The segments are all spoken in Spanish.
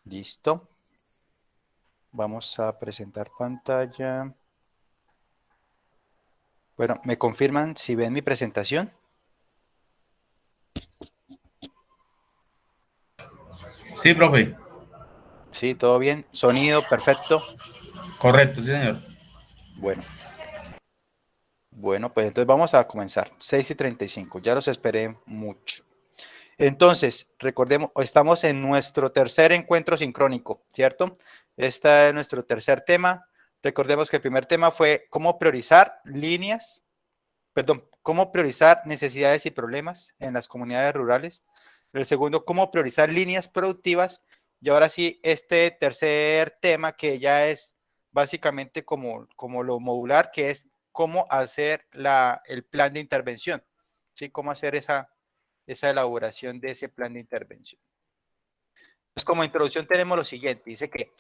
Listo. Vamos a presentar pantalla. Bueno, ¿me confirman si ven mi presentación? Sí, profe. Sí, todo bien. Sonido perfecto. Correcto, sí, señor. Bueno, pues entonces vamos a comenzar. 6:35. Ya los esperé mucho. Entonces, recordemos, estamos en nuestro tercer encuentro sincrónico, ¿cierto? Este es nuestro tercer tema. Recordemos que el primer tema fue cómo priorizar cómo priorizar necesidades y problemas en las comunidades rurales. El segundo, cómo priorizar líneas productivas. Y ahora sí, este tercer tema que ya es básicamente como lo modular, que es cómo hacer el plan de intervención, ¿sí? Cómo hacer esa elaboración de ese plan de intervención. Pues como introducción tenemos lo siguiente, dice que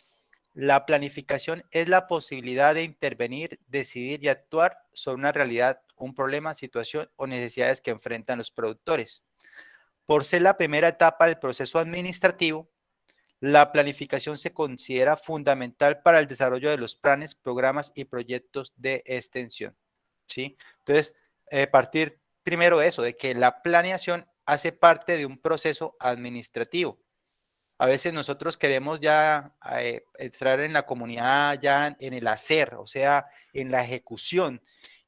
la planificación es la posibilidad de intervenir, decidir y actuar sobre una realidad, un problema, situación o necesidades que enfrentan los productores. Por ser la primera etapa del proceso administrativo, la planificación se considera fundamental para el desarrollo de los planes, programas y proyectos de extensión, ¿sí? Entonces, partir primero de eso, de que la planeación hace parte de un proceso administrativo. A veces nosotros queremos ya entrar en la comunidad, ya en el hacer, o sea, en la ejecución.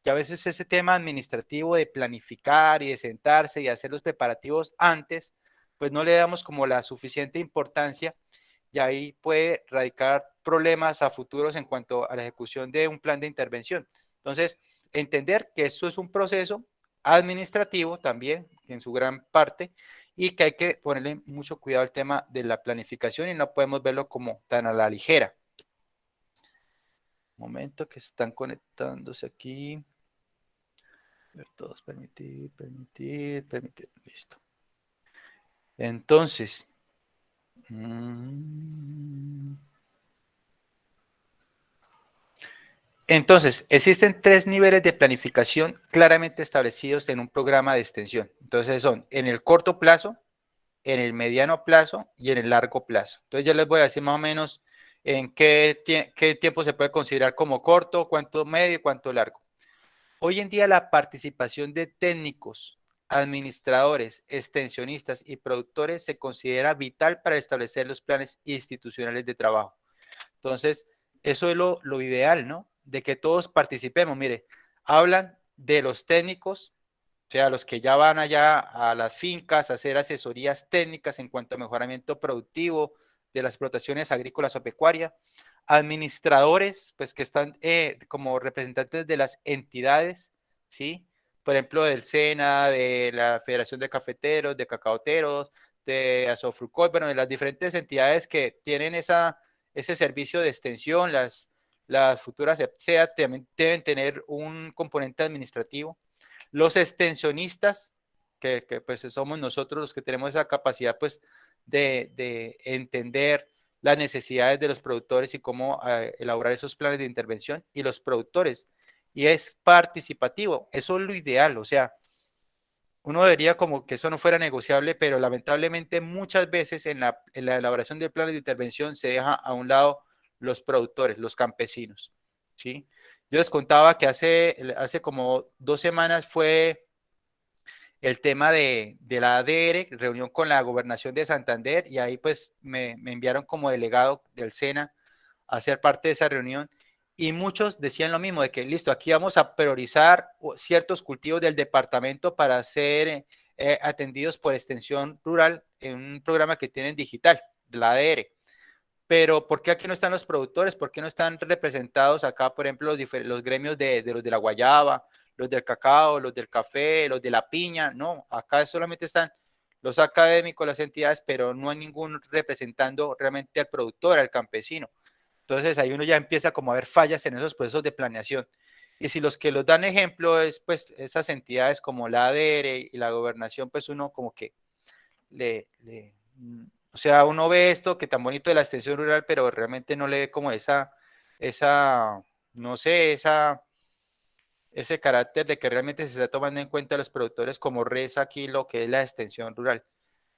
Y a veces ese tema administrativo de planificar y de sentarse y hacer los preparativos antes, pues no le damos como la suficiente importancia y ahí puede radicar problemas a futuros en cuanto a la ejecución de un plan de intervención. Entonces, entender que esto es un proceso administrativo también, en su gran parte, y que hay que ponerle mucho cuidado al tema de la planificación y no podemos verlo como tan a la ligera. Momento que están conectándose aquí. Ver todos, permitir, listo. Entonces, existen 3 niveles de planificación claramente establecidos en un programa de extensión. Entonces son en el corto plazo, en el mediano plazo y en el largo plazo. Entonces ya les voy a decir más o menos en qué tiempo se puede considerar como corto, cuánto medio y cuánto largo. Hoy en día la participación de técnicos, administradores, extensionistas y productores se considera vital para establecer los planes institucionales de trabajo. Entonces, eso es lo ideal, ¿no? De que todos participemos. Mire, hablan de los técnicos, o sea, los que ya van allá a las fincas a hacer asesorías técnicas en cuanto a mejoramiento productivo de las explotaciones agrícolas o pecuarias, administradores, pues que están como representantes de las entidades, ¿sí? Por ejemplo, del SENA, de la Federación de Cafeteros, de Cacaoteros, de Asofrucol, bueno, de las diferentes entidades que tienen ese servicio de extensión, las futuras EPSEA también deben tener un componente administrativo. Los extensionistas, que pues somos nosotros los que tenemos esa capacidad pues de entender las necesidades de los productores y cómo elaborar esos planes de intervención, y los productores. Y es participativo, eso es lo ideal, o sea, uno debería como que eso no fuera negociable, pero lamentablemente muchas veces en la elaboración del plan de intervención se deja a un lado los productores, los campesinos, ¿sí? Yo les contaba que hace como 2 semanas fue el tema de la ADR, reunión con la gobernación de Santander, y ahí pues me enviaron como delegado del SENA a ser parte de esa reunión, y muchos decían lo mismo, de que listo, aquí vamos a priorizar ciertos cultivos del departamento para ser atendidos por extensión rural en un programa que tienen digital, de la ADR. Pero ¿por qué aquí no están los productores? ¿Por qué no están representados acá, por ejemplo, los gremios de los de la guayaba, los del cacao, los del café, los de la piña? No, acá solamente están los académicos, las entidades, pero no hay ningún representando realmente al productor, al campesino. Entonces ahí uno ya empieza como a ver fallas en esos procesos de planeación. Y si los que los dan ejemplo es pues esas entidades como la ADR y la gobernación, pues uno como que o sea, uno ve esto que tan bonito de la extensión rural, pero realmente no le ve como no sé, ese carácter de que realmente se está tomando en cuenta a los productores como reza aquí lo que es la extensión rural.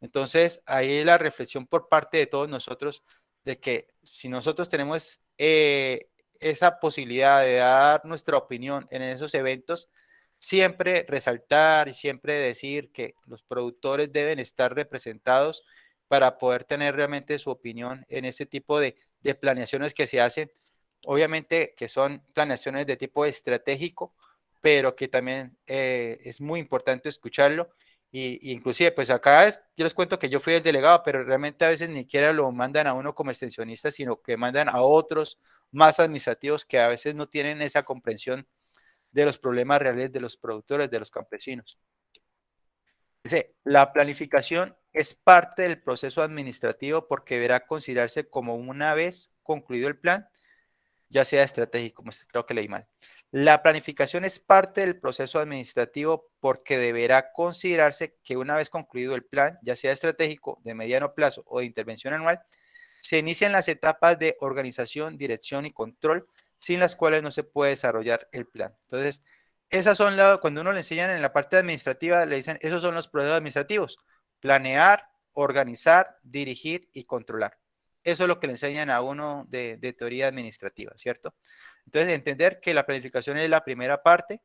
Entonces, ahí la reflexión por parte de todos nosotros de que si nosotros tenemos esa posibilidad de dar nuestra opinión en esos eventos, siempre resaltar y siempre decir que los productores deben estar representados para poder tener realmente su opinión en ese tipo de planeaciones que se hacen. Obviamente que son planeaciones de tipo estratégico, pero que también es muy importante escucharlo. Y inclusive, pues acá yo les cuento que yo fui el delegado, pero realmente a veces ni siquiera lo mandan a uno como extensionista, sino que mandan a otros más administrativos que a veces no tienen esa comprensión de los problemas reales de los productores, de los campesinos. Dice, la planificación es parte del proceso administrativo porque deberá considerarse como una vez concluido el plan, ya sea estratégico, creo que leí mal. La planificación es parte del proceso administrativo porque deberá considerarse que una vez concluido el plan, ya sea estratégico, de mediano plazo o de intervención anual, se inician las etapas de organización, dirección y control, sin las cuales no se puede desarrollar el plan. Entonces, esas son cuando uno le enseñan en la parte administrativa, le dicen, esos son los procesos administrativos: planear, organizar, dirigir y controlar. Eso es lo que le enseñan a uno de teoría administrativa, ¿cierto? Entonces, entender que la planificación es la primera parte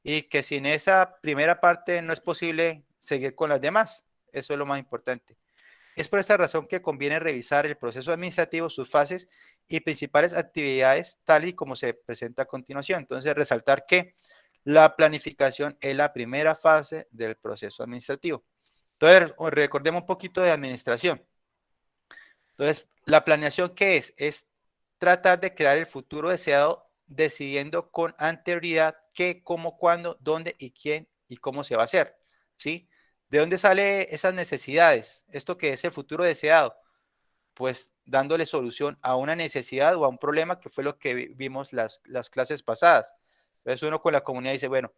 y que sin esa primera parte no es posible seguir con las demás. Eso es lo más importante. Es por esta razón que conviene revisar el proceso administrativo, sus fases y principales actividades, tal y como se presenta a continuación. Entonces, resaltar que la planificación es la primera fase del proceso administrativo. Entonces, recordemos un poquito de administración. Entonces, la planeación, ¿qué es? Es tratar de crear el futuro deseado decidiendo con anterioridad qué, cómo, cuándo, dónde y quién y cómo se va a hacer, ¿sí? ¿De dónde salen esas necesidades? Esto que es el futuro deseado, pues dándole solución a una necesidad o a un problema que fue lo que vimos las clases pasadas. Entonces uno con la comunidad dice, bueno,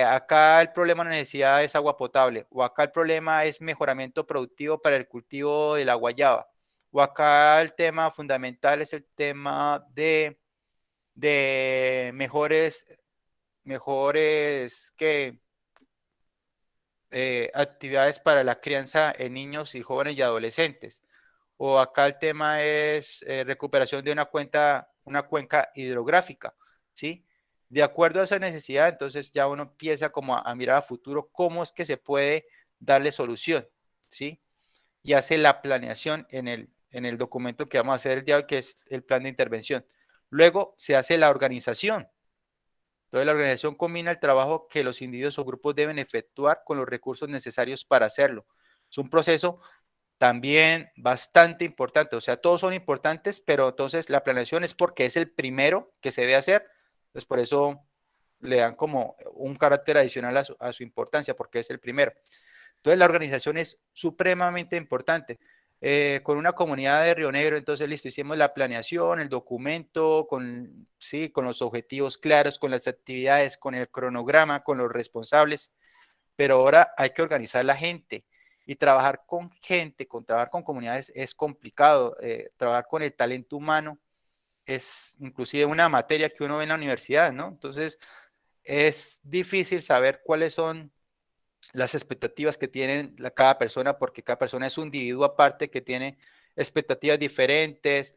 acá el problema de necesidad es agua potable, o acá el problema es mejoramiento productivo para el cultivo de la guayaba, o acá el tema fundamental es el tema de mejores que actividades para la crianza en niños y jóvenes y adolescentes. O acá el tema es recuperación de una cuenca hidrográfica, ¿sí? De acuerdo a esa necesidad, entonces ya uno empieza como a mirar a futuro cómo es que se puede darle solución, ¿sí? Y hace la planeación en el documento que vamos a hacer el día de hoy, que es el plan de intervención. Luego se hace la organización. Entonces, la organización combina el trabajo que los individuos o grupos deben efectuar con los recursos necesarios para hacerlo. Es un proceso también bastante importante, o sea, todos son importantes, pero entonces la planeación es porque es el primero que se debe hacer, pues por eso le dan como un carácter adicional a su importancia, porque es el primero. Entonces, la organización es supremamente importante. Con una comunidad de Río Negro, entonces, listo, hicimos la planeación, el documento, sí, con los objetivos claros, con las actividades, con el cronograma, con los responsables, pero ahora hay que organizar la gente y trabajar con gente, trabajar con comunidades es complicado. Trabajar con el talento humano es inclusive una materia que uno ve en la universidad, ¿no? Entonces, es difícil saber cuáles son las expectativas que tienen cada persona, porque cada persona es un individuo aparte que tiene expectativas diferentes,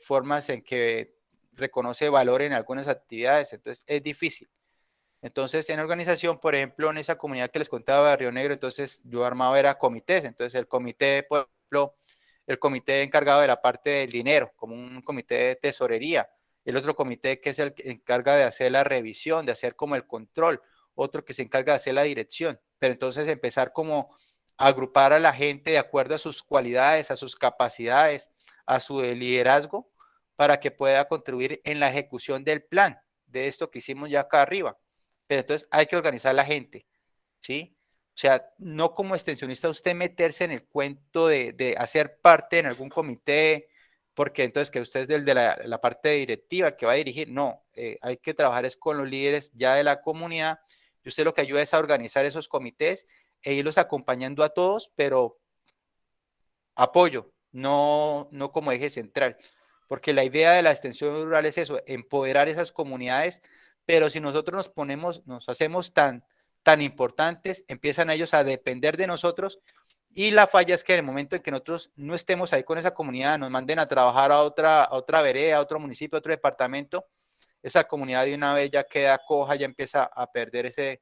formas en que reconoce valor en algunas actividades, entonces es difícil. Entonces, en organización, por ejemplo, en esa comunidad que les contaba de Río Negro, entonces yo armaba era comités, entonces el comité, por ejemplo, el comité encargado de la parte del dinero, como un comité de tesorería, el otro comité que es el que encarga de hacer la revisión, de hacer como el control, otro que se encarga de hacer la dirección, pero entonces empezar como a agrupar a la gente de acuerdo a sus cualidades, a sus capacidades, a su liderazgo, para que pueda contribuir en la ejecución del plan, de esto que hicimos ya acá arriba. Pero entonces hay que organizar la gente, ¿sí? O sea, no como extensionista usted meterse en el cuento de hacer parte en algún comité, porque entonces que usted es del de la parte directiva que va a dirigir. No, hay que trabajar es con los líderes ya de la comunidad y usted lo que ayuda es a organizar esos comités e irlos acompañando a todos, pero apoyo, no como eje central. Porque la idea de la extensión rural es eso, empoderar esas comunidades, pero si nosotros nos hacemos tan importantes, empiezan ellos a depender de nosotros Y la falla es que en el momento en que nosotros no estemos ahí con esa comunidad, nos manden a trabajar a otra vereda, a otro municipio, a otro departamento, esa comunidad de una vez ya queda coja, ya empieza a perder ese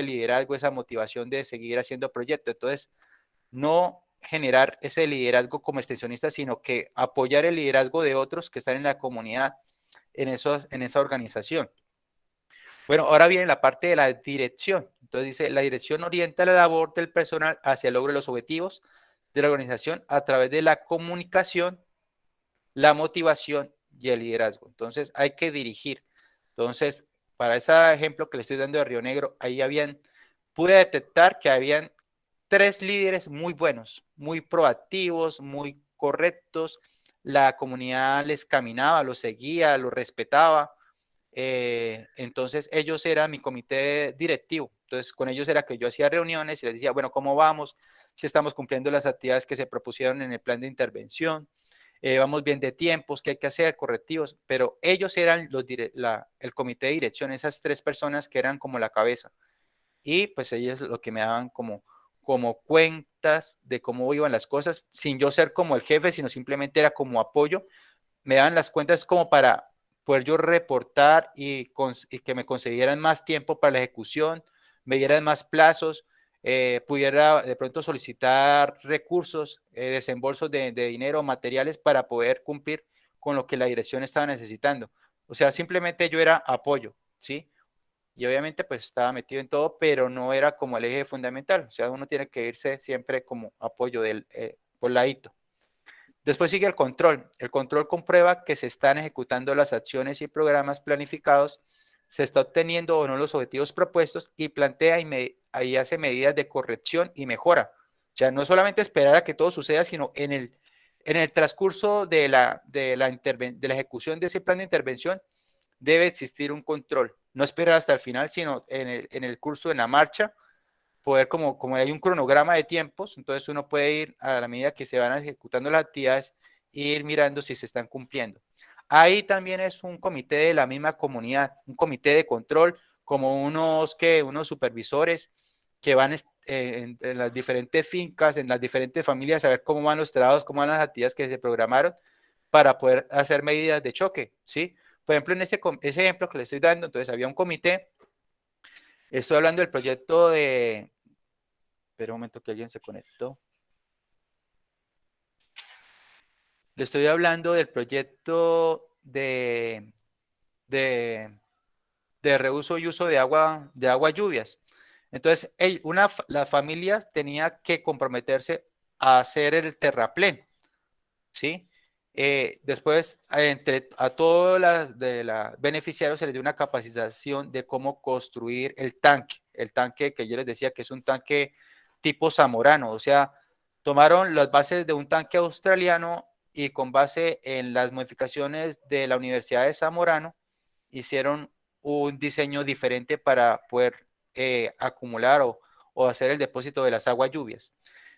liderazgo, esa motivación de seguir haciendo proyectos. Entonces, no generar ese liderazgo como extensionista, sino que apoyar el liderazgo de otros que están en la comunidad, en esa organización. Bueno, ahora viene la parte de la dirección. Entonces dice, la dirección orienta la labor del personal hacia el logro de los objetivos de la organización a través de la comunicación, la motivación y el liderazgo. Entonces hay que dirigir. Entonces, para ese ejemplo que le estoy dando de Río Negro, ahí pude detectar que habían 3 líderes muy buenos, muy proactivos, muy correctos. La comunidad les caminaba, los seguía, los respetaba. Entonces ellos eran mi comité directivo. Entonces con ellos era que yo hacía reuniones y les decía, bueno, ¿cómo vamos? Si estamos cumpliendo las actividades que se propusieron en el plan de intervención, vamos bien de tiempos, qué hay que hacer, correctivos, pero ellos eran el comité de dirección, esas 3 personas que eran como la cabeza. Y pues ellos lo que me daban como cuentas de cómo iban las cosas, sin yo ser como el jefe, sino simplemente era como apoyo. Me daban las cuentas como para poder yo reportar y que me concedieran más tiempo para la ejecución, me dieran más plazos, pudiera de pronto solicitar recursos, desembolsos de dinero, materiales para poder cumplir con lo que la dirección estaba necesitando. O sea, simplemente yo era apoyo, ¿sí? Y obviamente pues estaba metido en todo, pero no era como el eje fundamental. O sea, uno tiene que irse siempre como apoyo por ladito. Después sigue el control. El control comprueba que se están ejecutando las acciones y programas planificados, se está obteniendo o no los objetivos propuestos y plantea ahí hace medidas de corrección y mejora. O sea, no solamente esperar a que todo suceda, sino en el transcurso de la ejecución de ese plan de intervención debe existir un control. No esperar hasta el final, sino en el curso, en la marcha, poder como hay un cronograma de tiempos, entonces uno puede ir a la medida que se van ejecutando las actividades e ir mirando si se están cumpliendo. Ahí también es un comité de la misma comunidad, un comité de control, como unos supervisores que van en las diferentes fincas, en las diferentes familias, a ver cómo van los trabajos, cómo van las actividades que se programaron para poder hacer medidas de choque, ¿sí? Por ejemplo, en ese ejemplo que le estoy dando, entonces había un comité, estoy hablando del proyecto espera un momento que alguien se conectó. Le estoy hablando del proyecto de, de reuso y uso de agua lluvias. Entonces, la familia tenía que comprometerse a hacer el terraplén, ¿sí? Después, a todos los beneficiarios se les dio una capacitación de cómo construir el tanque que yo les decía que es un tanque tipo zamorano, o sea, tomaron las bases de un tanque australiano y con base en las modificaciones de la Universidad de Zamorano, hicieron un diseño diferente para poder acumular o hacer el depósito de las aguas lluvias.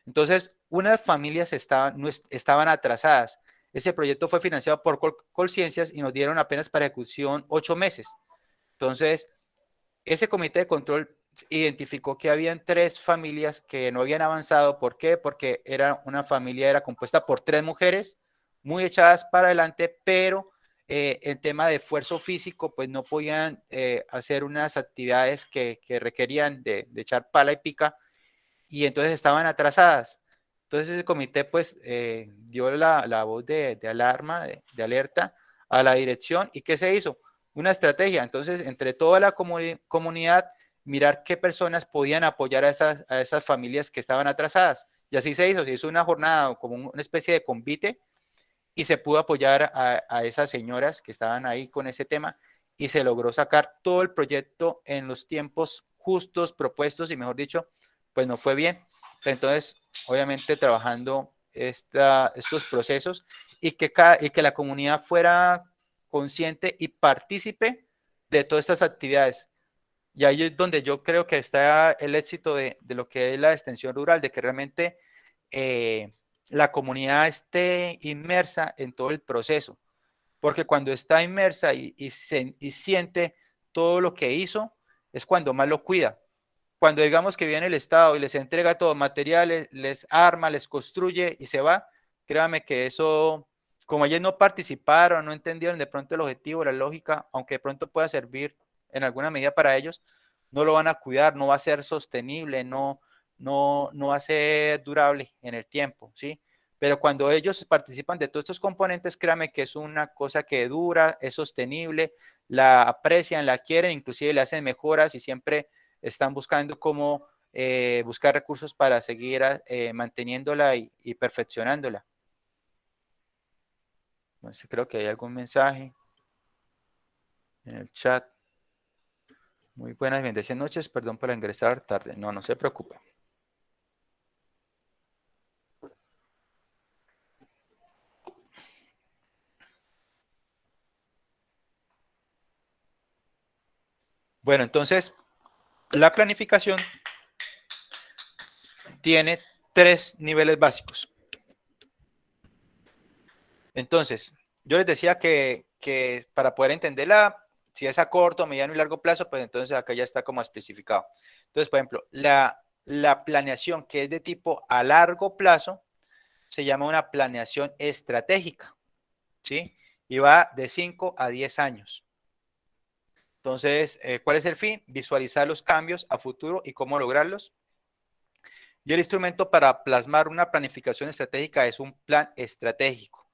Entonces, unas familias estaban atrasadas. Ese proyecto fue financiado por Colciencias y nos dieron apenas para ejecución 8 meses. Entonces, ese comité de control identificó que habían 3 familias que no habían avanzado. ¿Por qué? Porque una familia era compuesta por 3 mujeres muy echadas para adelante, pero en tema de esfuerzo físico, pues no podían hacer unas actividades que requerían de echar pala y pica, y entonces estaban atrasadas. Entonces ese comité pues dio la voz de alarma, de alerta a la dirección. ¿Y qué se hizo? Una estrategia. Entonces, entre toda la comunidad, mirar qué personas podían apoyar a esas familias que estaban atrasadas. Y así se hizo una jornada como una especie de convite y se pudo apoyar a esas señoras que estaban ahí con ese tema y se logró sacar todo el proyecto en los tiempos justos propuestos y, mejor dicho, pues no fue bien. Entonces, obviamente trabajando estos procesos y que la comunidad fuera consciente y partícipe de todas estas actividades. Y ahí es donde yo creo que está el éxito de lo que es la extensión rural, de que realmente la comunidad esté inmersa en todo el proceso, porque cuando está inmersa y siente todo lo que hizo, es cuando más lo cuida. cuando digamos que viene el Estado y les entrega todo materiales, les arma, les construye y se va, créanme que eso, como ellos no participaron, no entendieron de pronto el objetivo, la lógica, aunque de pronto pueda servir en alguna medida para ellos, no lo van a cuidar, no va a ser sostenible, no va a ser durable en el tiempo, ¿sí? Pero cuando ellos participan de todos estos componentes, créanme que es una cosa que dura, es sostenible, la aprecian, la quieren, inclusive le hacen mejoras y siempre están buscando cómo buscar recursos para seguir manteniéndola y perfeccionándola. Entonces, creo que hay algún mensaje en el chat. Muy buenas, bendecidas noches, perdón por ingresar tarde. No, no se preocupe. Bueno, entonces, la planificación tiene 3 niveles básicos. Entonces, yo les decía que para poder entenderla, si es a corto, mediano y largo plazo, pues entonces acá ya está como especificado. Entonces, por ejemplo, la planeación que es de tipo a largo plazo se llama una planeación estratégica, ¿sí? Y va de 5 a 10 años. Entonces, ¿cuál es el fin? Visualizar los cambios a futuro y cómo lograrlos. Y el instrumento para plasmar una planificación estratégica es un plan estratégico.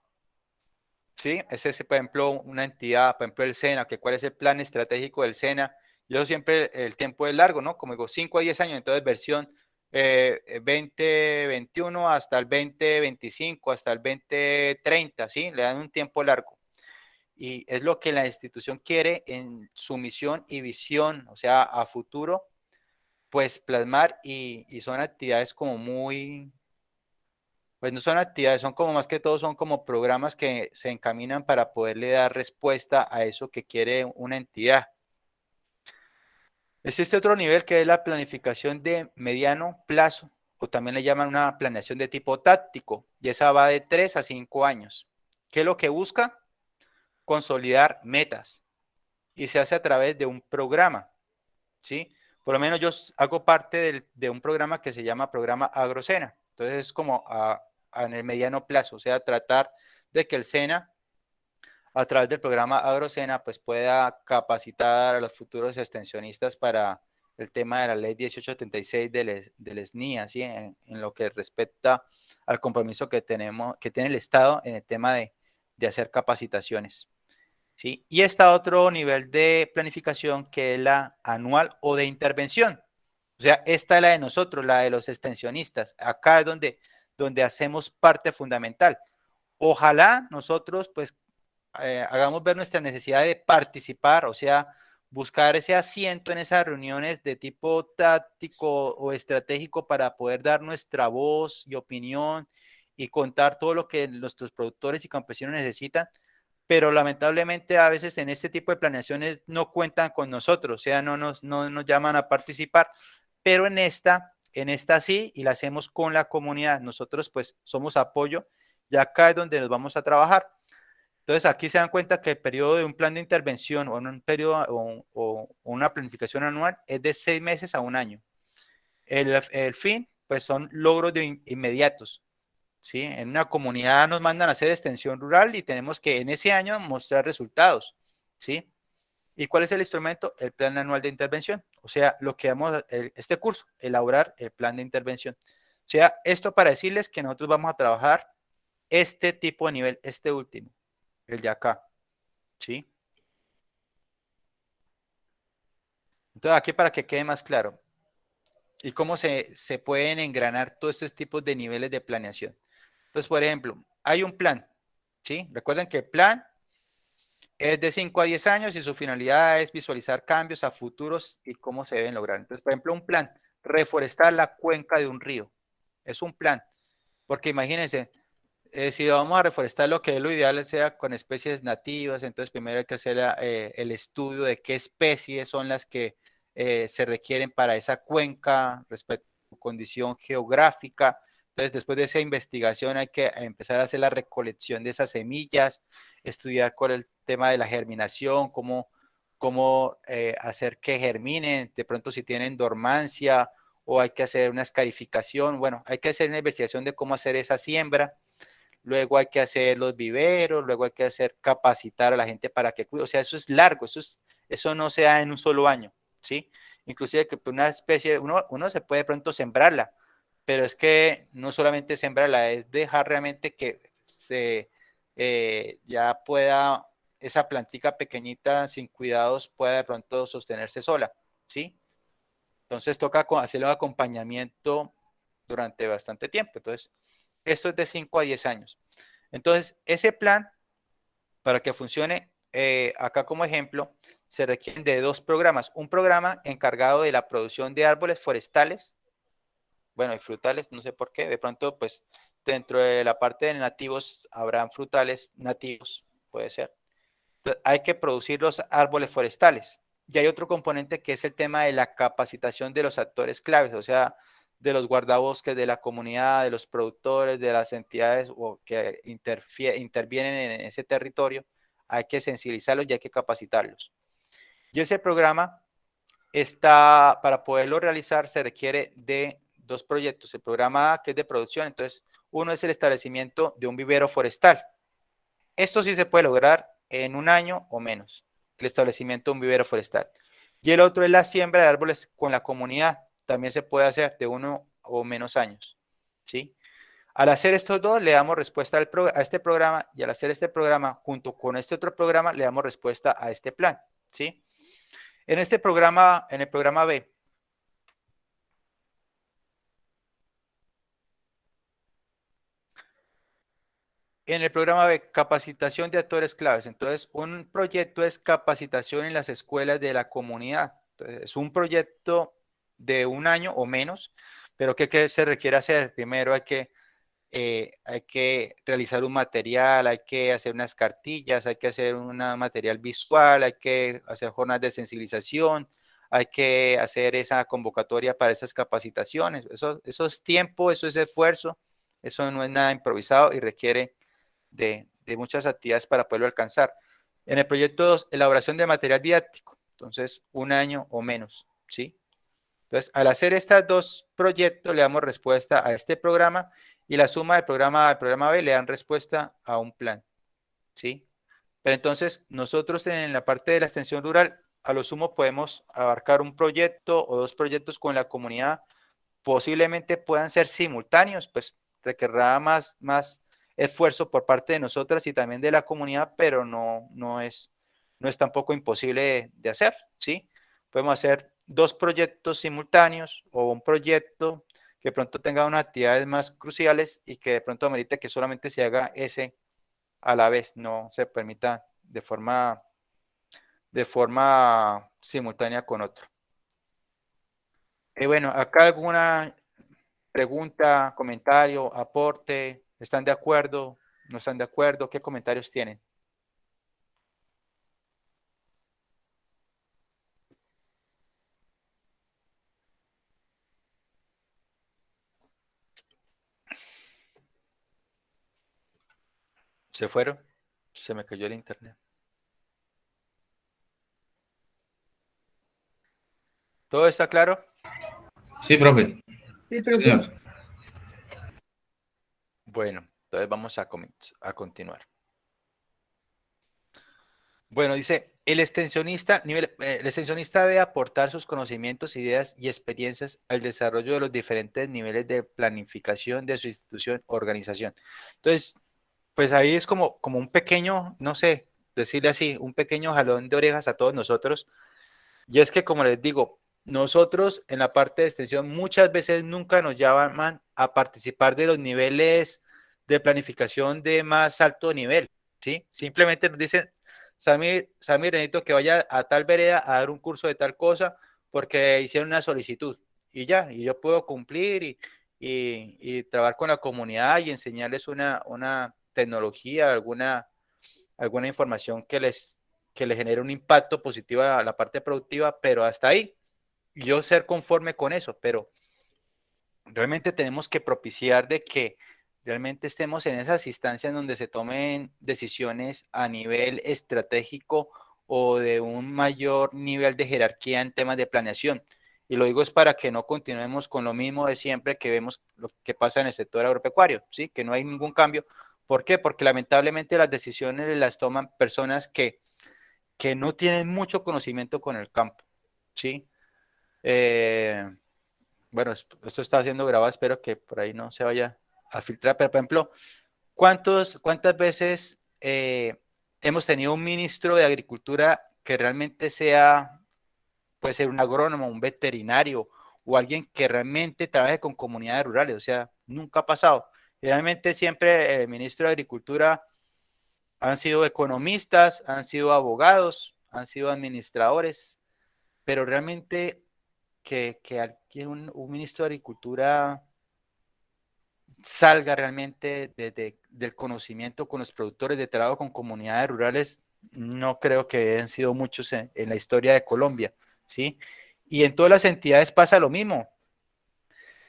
¿Sí? Es, por ejemplo, una entidad, por ejemplo, el SENA, que cuál es el plan estratégico del SENA. Yo siempre el tiempo es largo, ¿no? Como digo, 5 a 10 años, entonces versión 2021 hasta el 2025, hasta el 2030, ¿sí? Le dan un tiempo largo. Y es lo que la institución quiere en su misión y visión, o sea, a futuro, pues plasmar y son actividades como muy, pues no son actividades, son como más que todo, son como programas que se encaminan para poderle dar respuesta a eso que quiere una entidad. Existe otro nivel que es la planificación de mediano plazo, o también le llaman una planeación de tipo táctico, y esa va de 3 a 5 años. ¿Qué es lo que busca? Consolidar metas, y se hace a través de un programa, ¿sí? Por lo menos yo hago parte de un programa que se llama Programa AgroSena. Entonces es como en el mediano plazo, o sea, tratar de que el SENA, a través del programa AgroSena, pues pueda capacitar a los futuros extensionistas para el tema de la ley 1876 del SNIA, ¿sí? En lo que respecta al compromiso que tenemos, que tiene el Estado en el tema de hacer capacitaciones. ¿Sí? Y está otro nivel de planificación que es la anual o de intervención. O sea, esta es la de nosotros, la de los extensionistas. Acá es donde hacemos parte fundamental. Ojalá nosotros pues hagamos ver nuestra necesidad de participar, o sea, buscar ese asiento en esas reuniones de tipo táctico o estratégico para poder dar nuestra voz y opinión y contar todo lo que nuestros productores y campesinos necesitan, pero lamentablemente a veces en este tipo de planeaciones no cuentan con nosotros, o sea, no nos llaman a participar, pero en esta sí, y la hacemos con la comunidad. Nosotros pues somos apoyo, y acá es donde nos vamos a trabajar. Entonces aquí se dan cuenta que el periodo de un plan de intervención o un periodo o una planificación anual es de 6 meses a un año. El fin pues son logros inmediatos. ¿Sí? En una comunidad nos mandan a hacer extensión rural y tenemos que en ese año mostrar resultados, ¿sí? ¿Y cuál es el instrumento? El plan anual de intervención. O sea, lo que vamos a este curso, elaborar el plan de intervención. O sea, esto para decirles que nosotros vamos a trabajar este tipo de nivel, este último, el de acá, ¿sí? Entonces, aquí para que quede más claro, y cómo se pueden engranar todos estos tipos de niveles de planeación. Entonces, por ejemplo, hay un plan, ¿sí? Recuerden que el plan es de 5 a 10 años y su finalidad es visualizar cambios a futuros y cómo se deben lograr. Entonces, por ejemplo, un plan, reforestar la cuenca de un río. Es un plan, porque imagínense, si vamos a reforestar lo que es lo ideal sea con especies nativas, entonces primero hay que hacer el estudio de qué especies son las que se requieren para esa cuenca respecto a su condición geográfica. Entonces, después de esa investigación hay que empezar a hacer la recolección de esas semillas, estudiar cuál es el tema de la germinación, cómo hacer que germinen, de pronto si tienen dormancia o hay que hacer una escarificación, bueno, hay que hacer una investigación de cómo hacer esa siembra, luego hay que hacer los viveros, luego hay que hacer capacitar a la gente para que cuide, o sea, eso es largo, eso no se da en un solo año, ¿sí? Inclusive que una especie, uno se puede de pronto sembrarla, pero es que no solamente sembrarla, es dejar realmente que se ya pueda, esa plantica pequeñita sin cuidados pueda de pronto sostenerse sola, ¿sí? Entonces toca hacerle un acompañamiento durante bastante tiempo. Entonces, esto es de 5 a 10 años. Entonces, ese plan, para que funcione, acá como ejemplo, se requieren de dos programas. Un programa encargado de la producción de árboles forestales, bueno, y frutales, no sé por qué, de pronto, pues, dentro de la parte de nativos habrán frutales nativos, puede ser. Entonces, hay que producir los árboles forestales. Y hay otro componente que es el tema de la capacitación de los actores claves, o sea, de los guardabosques, de la comunidad, de los productores, de las entidades que intervienen en ese territorio. Hay que sensibilizarlos y hay que capacitarlos. Y ese programa está, para poderlo realizar, se requiere de dos proyectos. El programa A, que es de producción, entonces, uno es el establecimiento de un vivero forestal. Esto sí se puede lograr en un año o menos, el establecimiento de un vivero forestal. Y el otro es la siembra de árboles con la comunidad. También se puede hacer de uno o menos años, ¿sí? Al hacer estos dos, le damos respuesta a este programa, y al hacer este programa, junto con este otro programa, le damos respuesta a este plan, ¿sí? En este programa, en el programa B, capacitación de actores claves. Entonces, un proyecto es capacitación en las escuelas de la comunidad. Entonces, es un proyecto de un año o menos, pero ¿qué se requiere hacer? Primero hay que realizar un material, hay que hacer unas cartillas, hay que hacer un material visual, hay que hacer jornadas de sensibilización, hay que hacer esa convocatoria para esas capacitaciones. Eso es tiempo, eso es esfuerzo, eso no es nada improvisado y requiere de muchas actividades para poderlo alcanzar. En el proyecto 2, elaboración de material didáctico, entonces un año o menos, ¿sí? Entonces, al hacer estos dos proyectos, le damos respuesta a este programa y la suma del programa A al programa B le dan respuesta a un plan, ¿sí? Pero entonces, nosotros en la parte de la extensión rural, a lo sumo podemos abarcar un proyecto o dos proyectos con la comunidad, posiblemente puedan ser simultáneos, pues requerrá más esfuerzo por parte de nosotras y también de la comunidad, pero no es tampoco imposible de hacer, ¿sí? Podemos hacer dos proyectos simultáneos o un proyecto que de pronto tenga unas actividades más cruciales y que de pronto amerite que solamente se haga ese a la vez, no se permita de forma simultánea con otro. Bueno, acá alguna pregunta, comentario, aporte, ¿están de acuerdo? ¿No están de acuerdo? ¿Qué comentarios tienen? ¿Se fueron? Se me cayó el internet. ¿Todo está claro? Sí, profe. Sí, Sí, profe. señor. Bueno, entonces vamos a continuar. Bueno, dice, el extensionista debe aportar sus conocimientos, ideas y experiencias al desarrollo de los diferentes niveles de planificación de su institución o organización. Entonces, pues ahí es como un pequeño, no sé, decirle así, un pequeño jalón de orejas a todos nosotros. Y es que, como les digo, nosotros en la parte de extensión muchas veces nunca nos llaman a participar de los niveles de planificación de más alto nivel, ¿sí? Simplemente nos dicen, Samir, necesito que vaya a tal vereda a dar un curso de tal cosa porque hicieron una solicitud. Y ya, y yo puedo cumplir y trabajar con la comunidad y enseñarles una tecnología, alguna información que les genere un impacto positivo a la parte productiva, pero hasta ahí, yo ser conforme con eso, pero realmente tenemos que propiciar de que realmente estemos en esas instancias donde se tomen decisiones a nivel estratégico o de un mayor nivel de jerarquía en temas de planeación. Y lo digo es para que no continuemos con lo mismo de siempre que vemos lo que pasa en el sector agropecuario, ¿sí? Que no hay ningún cambio. ¿Por qué? Porque lamentablemente las decisiones las toman personas que no tienen mucho conocimiento con el campo, ¿sí? Bueno, esto está siendo grabado, espero que por ahí no se vaya a filtrar, pero por ejemplo, ¿cuántas veces hemos tenido un ministro de Agricultura que realmente sea, puede ser un agrónomo, un veterinario o alguien que realmente trabaje con comunidades rurales? O sea, nunca ha pasado. Realmente siempre el ministro de Agricultura han sido economistas, han sido abogados, han sido administradores, pero realmente que un ministro de Agricultura salga realmente del conocimiento con los productores de trabajo con comunidades rurales, no creo que hayan sido muchos en la historia de Colombia, ¿sí? Y en todas las entidades pasa lo mismo.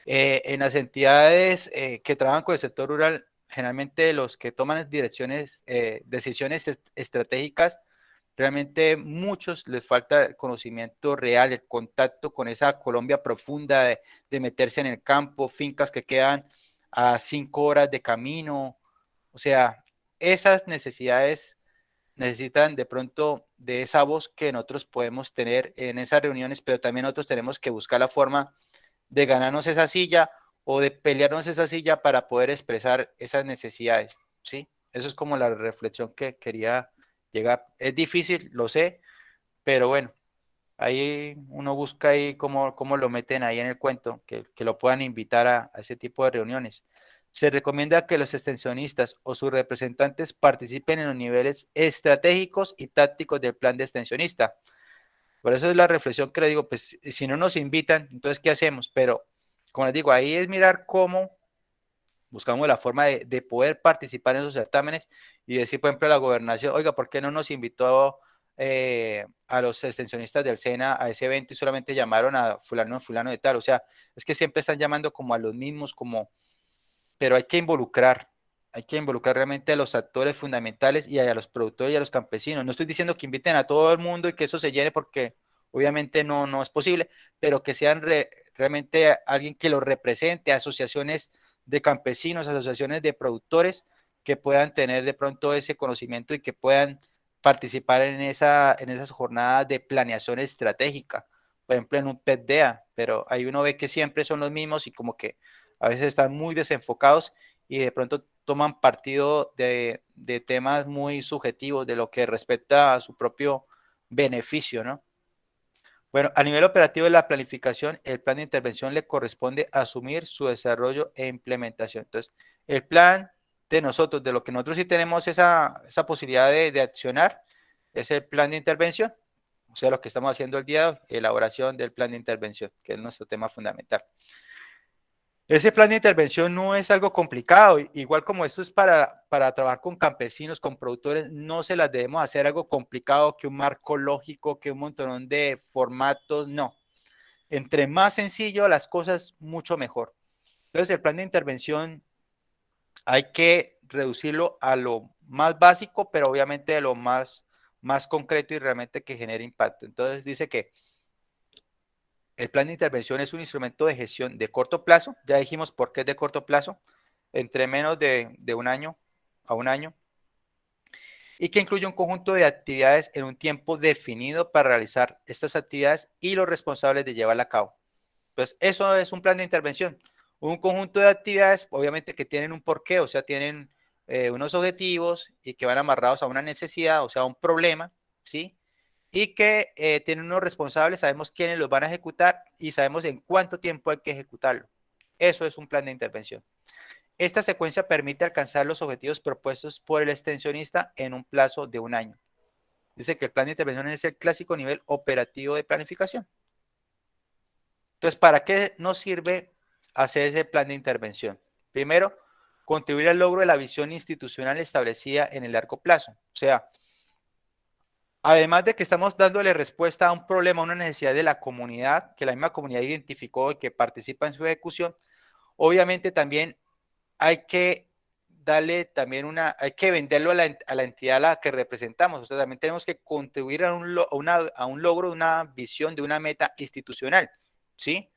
En las entidades que trabajan con el sector rural, generalmente los que toman decisiones estratégicas, realmente muchos les falta el conocimiento real, el contacto con esa Colombia profunda de meterse en el campo, fincas que quedan a 5 horas de camino. O sea, esas necesidades necesitan de pronto de esa voz que nosotros podemos tener en esas reuniones, pero también nosotros tenemos que buscar la forma de ganarnos esa silla o de pelearnos esa silla para poder expresar esas necesidades, ¿sí? Eso es como la reflexión que quería llegar. Es difícil, lo sé, pero bueno, ahí uno busca ahí cómo lo meten ahí en el cuento, que lo puedan invitar a ese tipo de reuniones. Se recomienda que los extensionistas o sus representantes participen en los niveles estratégicos y tácticos del plan de extensionista. Por eso es la reflexión que le digo, pues si no nos invitan, entonces ¿qué hacemos? Pero como les digo, ahí es mirar cómo buscamos la forma de poder participar en esos certámenes y decir, por ejemplo, a la gobernación, oiga, ¿por qué no nos invitó a los extensionistas del SENA a ese evento y solamente llamaron a fulano de tal? O sea, es que siempre están llamando como a los mismos, pero hay que involucrar realmente a los actores fundamentales y a los productores y a los campesinos. No estoy diciendo que inviten a todo el mundo y que eso se llene porque obviamente no es posible, pero que sean realmente alguien que los represente, asociaciones de campesinos, asociaciones de productores que puedan tener de pronto ese conocimiento y que puedan participar en esas jornadas de planeación estratégica, por ejemplo en un PETDEA, pero ahí uno ve que siempre son los mismos y como que a veces están muy desenfocados y de pronto toman partido de temas muy subjetivos de lo que respecta a su propio beneficio, ¿no? Bueno, a nivel operativo de la planificación, el plan de intervención le corresponde asumir su desarrollo e implementación. Entonces, el plan de nosotros, de lo que nosotros sí tenemos esa posibilidad de accionar, es el plan de intervención. O sea, lo que estamos haciendo el día de hoy, elaboración del plan de intervención, que es nuestro tema fundamental. Ese plan de intervención no es algo complicado, igual como esto es para trabajar con campesinos, con productores, no se las debemos hacer algo complicado, que un marco lógico, que un montón de formatos, no. Entre más sencillo las cosas, mucho mejor. Entonces el plan de intervención hay que reducirlo a lo más básico, pero obviamente de lo más concreto y realmente que genere impacto. Entonces dice que el plan de intervención es un instrumento de gestión de corto plazo. Ya dijimos por qué es de corto plazo, entre menos de un año a un año, y que incluye un conjunto de actividades en un tiempo definido para realizar estas actividades y los responsables de llevarla a cabo. Pues eso es un plan de intervención. Un conjunto de actividades, obviamente que tienen un porqué, o sea, tienen unos objetivos y que van amarrados a una necesidad, o sea, a un problema, ¿sí? Y que tienen unos responsables, sabemos quiénes los van a ejecutar y sabemos en cuánto tiempo hay que ejecutarlo. Eso es un plan de intervención. Esta secuencia permite alcanzar los objetivos propuestos por el extensionista en un plazo de un año. Dice que el plan de intervención es el clásico nivel operativo de planificación. Entonces, ¿para qué nos sirve hacer ese plan de intervención? Primero, contribuir al logro de la visión institucional establecida en el largo plazo. O sea, además de que estamos dándole respuesta a un problema, a una necesidad de la comunidad, que la misma comunidad identificó y que participa en su ejecución, obviamente también hay que darle también hay que venderlo a la entidad a la que representamos. O sea, también tenemos que contribuir a un logro de una visión, de una meta institucional, ¿sí?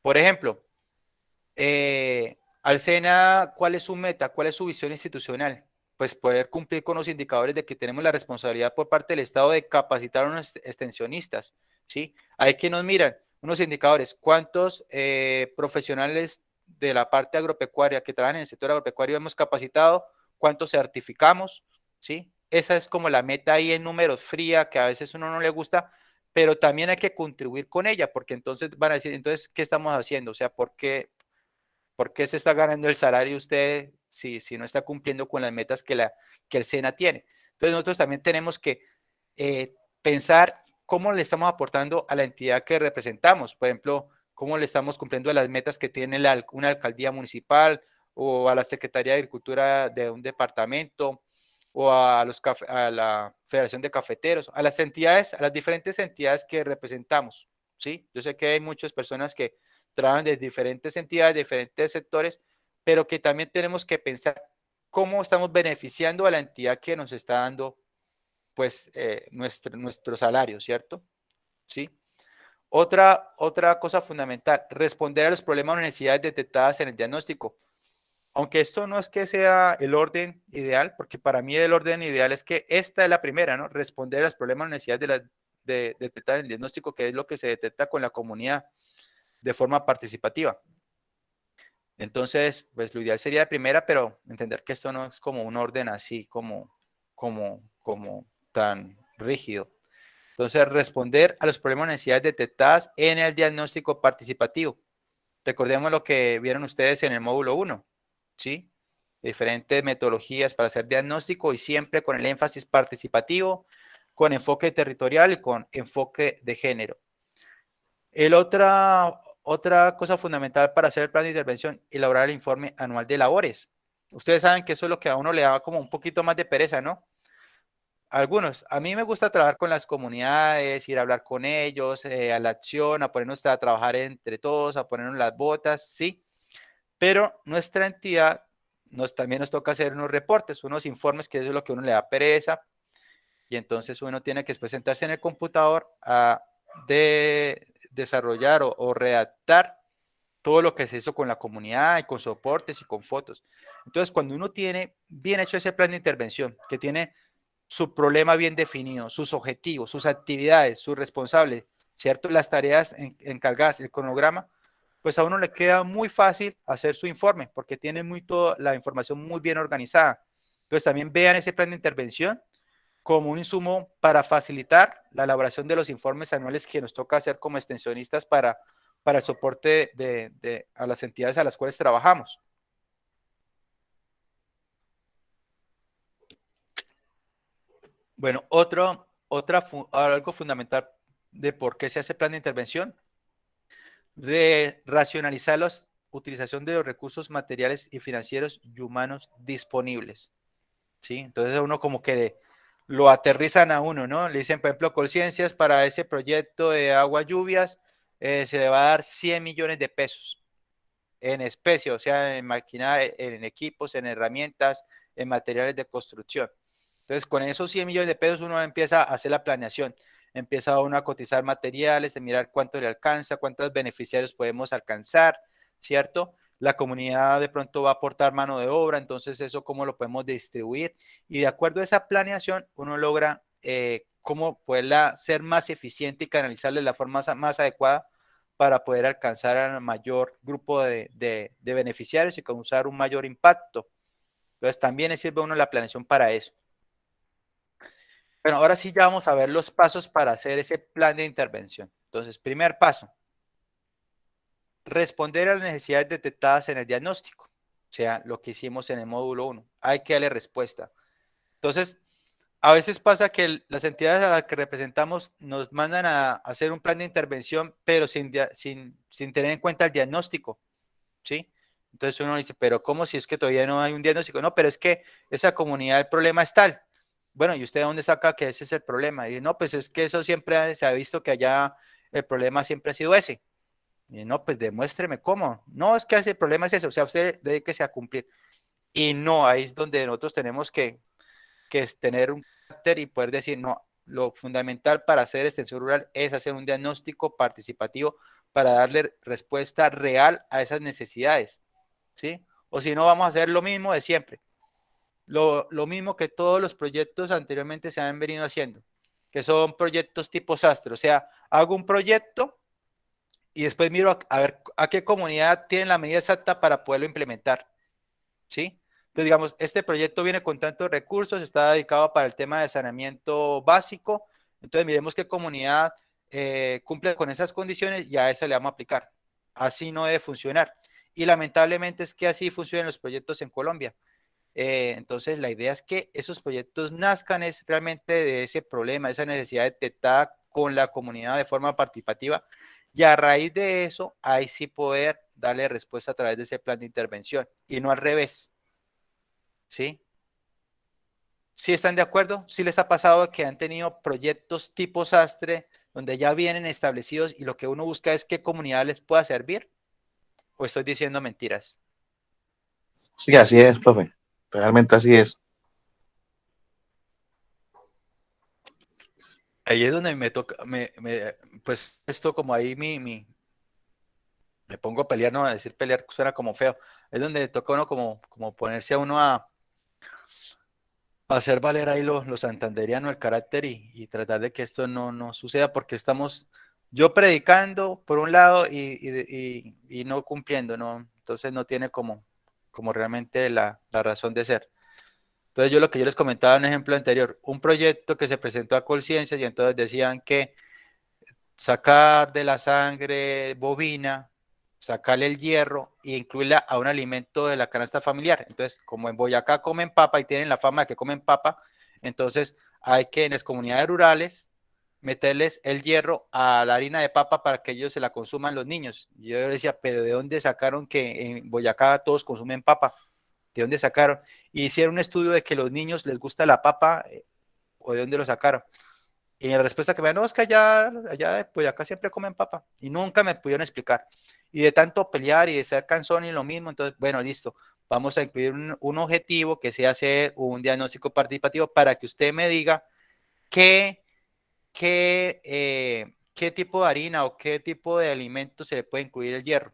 Por ejemplo, Alsena, ¿cuál es su meta? ¿Cuál es su visión institucional? Pues poder cumplir con los indicadores de que tenemos la responsabilidad por parte del Estado de capacitar a unos extensionistas, ¿sí? Hay que nos miran unos indicadores, ¿cuántos profesionales de la parte agropecuaria que trabajan en el sector agropecuario hemos capacitado? ¿Cuántos certificamos? ¿Sí? Esa es como la meta ahí en números fría, que a veces uno no le gusta, pero también hay que contribuir con ella, porque entonces van a decir, entonces, ¿qué estamos haciendo? O sea, ¿por qué se está ganando el salario usted si no está cumpliendo con las metas que el SENA tiene? Entonces nosotros también tenemos que pensar cómo le estamos aportando a la entidad que representamos. Por ejemplo, cómo le estamos cumpliendo las metas que tiene una alcaldía municipal o a la Secretaría de Agricultura de un departamento o a la Federación de Cafeteros, a las entidades, a las diferentes entidades que representamos, ¿sí? Yo sé que hay muchas personas que trabajan de diferentes entidades, diferentes sectores, pero que también tenemos que pensar cómo estamos beneficiando a la entidad que nos está dando, pues, nuestro salario, ¿cierto? ¿Sí? Otra cosa fundamental, responder a los problemas o necesidades detectadas en el diagnóstico. Aunque esto no es que sea el orden ideal, porque para mí el orden ideal es que esta es la primera, ¿no? Responder a los problemas o necesidades detectadas en el diagnóstico, que es lo que se detecta con la comunidad de forma participativa. Entonces, pues lo ideal sería la primera, pero entender que esto no es como un orden así como tan rígido. Entonces, responder a los problemas o necesidades detectadas en el diagnóstico participativo. Recordemos lo que vieron ustedes en el módulo 1, ¿sí? Diferentes metodologías para hacer diagnóstico y siempre con el énfasis participativo, con enfoque territorial y con enfoque de género. Otra cosa fundamental para hacer el plan de intervención, elaborar el informe anual de labores. Ustedes saben que eso es lo que a uno le da como un poquito más de pereza, ¿no? Algunos, a mí me gusta trabajar con las comunidades, ir a hablar con ellos, a la acción, a ponernos a trabajar entre todos, a ponernos las botas, sí, pero nuestra entidad también nos toca hacer unos reportes, unos informes, que eso es lo que a uno le da pereza, y entonces uno tiene que después sentarse en el computador a desarrollar o redactar todo lo que se hizo con la comunidad y con soportes y con fotos. Entonces, cuando uno tiene bien hecho ese plan de intervención, que tiene su problema bien definido, sus objetivos, sus actividades, sus responsables, ¿cierto? Las tareas encargadas, el cronograma, pues a uno le queda muy fácil hacer su informe porque tiene toda la información muy bien organizada. Entonces también vean ese plan de intervención como un insumo para facilitar la elaboración de los informes anuales que nos toca hacer como extensionistas para el soporte a las entidades a las cuales trabajamos. Bueno, algo fundamental de por qué se hace plan de intervención, de racionalizar la utilización de los recursos materiales y financieros y humanos disponibles, ¿sí? Entonces uno como que lo aterrizan a uno, ¿no? Le dicen, por ejemplo, Colciencias para ese proyecto de agua lluvias se le va a dar 100 millones de pesos en especie, o sea, en maquinaria, en equipos, en herramientas, en materiales de construcción. Entonces, con esos 100 millones de pesos uno empieza a hacer la planeación, empieza uno a cotizar materiales, a mirar cuánto le alcanza, cuántos beneficiarios podemos alcanzar, ¿cierto? La comunidad de pronto va a aportar mano de obra, entonces eso cómo lo podemos distribuir y de acuerdo a esa planeación uno logra cómo poderla ser más eficiente y canalizarla de la forma más adecuada para poder alcanzar al mayor grupo de beneficiarios y causar un mayor impacto. Entonces también le sirve a uno la planeación para eso. Bueno, ahora sí ya vamos a ver los pasos para hacer ese plan de intervención. Entonces, primer paso, responder a las necesidades detectadas en el diagnóstico, o sea, lo que hicimos en el módulo 1. Hay que darle respuesta. Entonces, a veces pasa que las entidades a las que representamos nos mandan a hacer un plan de intervención, pero sin tener en cuenta el diagnóstico, ¿sí? Entonces uno dice, pero ¿cómo si es que todavía no hay un diagnóstico? No, pero es que esa comunidad, el problema es tal. Bueno, ¿y usted de dónde saca que ese es el problema? Y no, pues es que eso siempre se ha visto que allá el problema siempre ha sido ese. Y no, pues demuéstreme cómo. No, es que ese problema es ese. O sea, usted dedíquese a cumplir. Y no, ahí es donde nosotros tenemos que es tener un carácter y poder decir, no, lo fundamental para hacer extensión rural es hacer un diagnóstico participativo para darle respuesta real a esas necesidades, ¿sí? O si no, vamos a hacer lo mismo de siempre, lo mismo que todos los proyectos anteriormente se han venido haciendo, que son proyectos tipo sastre, o sea, hago un proyecto y después miro a ver a qué comunidad tiene la medida exacta para poderlo implementar, ¿sí? Entonces, digamos, este proyecto viene con tantos recursos, está dedicado para el tema de saneamiento básico, entonces miremos qué comunidad cumple con esas condiciones y a esa le vamos a aplicar. Así no debe funcionar. Y lamentablemente es que así funcionan los proyectos en Colombia. Entonces, la idea es que esos proyectos nazcan es realmente de ese problema, esa necesidad detectada con la comunidad de forma participativa y a raíz de eso, ahí sí poder darle respuesta a través de ese plan de intervención y no al revés, ¿sí? ¿Sí están de acuerdo? ¿Sí les ha pasado que han tenido proyectos tipo sastre donde ya vienen establecidos y lo que uno busca es qué comunidad les pueda servir? ¿O estoy diciendo mentiras? Sí, así es, profe. Realmente así es. Ahí es donde me toca, pues esto como ahí me pongo a pelear, no, a decir pelear suena como feo. Es donde toca uno como ponerse a uno a hacer valer ahí lo santanderiano, el carácter y tratar de que esto no suceda porque estamos yo predicando por un lado y no cumpliendo, ¿no? Entonces no tiene como realmente la razón de ser. Entonces yo lo que yo les comentaba en un ejemplo anterior, un proyecto que se presentó a Colciencia y entonces decían que sacar de la sangre bovina, sacarle el hierro e incluirla a un alimento de la canasta familiar. Entonces, como en Boyacá comen papa y tienen la fama de que comen papa, entonces hay que en las comunidades rurales meterles el hierro a la harina de papa para que ellos se la consuman los niños. Y yo decía, pero ¿de dónde sacaron que en Boyacá todos consumen papa? ¿De dónde sacaron? Y hicieron un estudio de que los niños les gusta la papa, o de dónde lo sacaron. Y la respuesta que me dan, no, es que allá pues acá siempre comen papa. Y nunca me pudieron explicar. Y de tanto pelear y de ser cansón y lo mismo, entonces, bueno, listo. Vamos a incluir un objetivo que sea hacer un diagnóstico participativo para que usted me diga qué, qué tipo de harina o qué tipo de alimento se le puede incluir el hierro.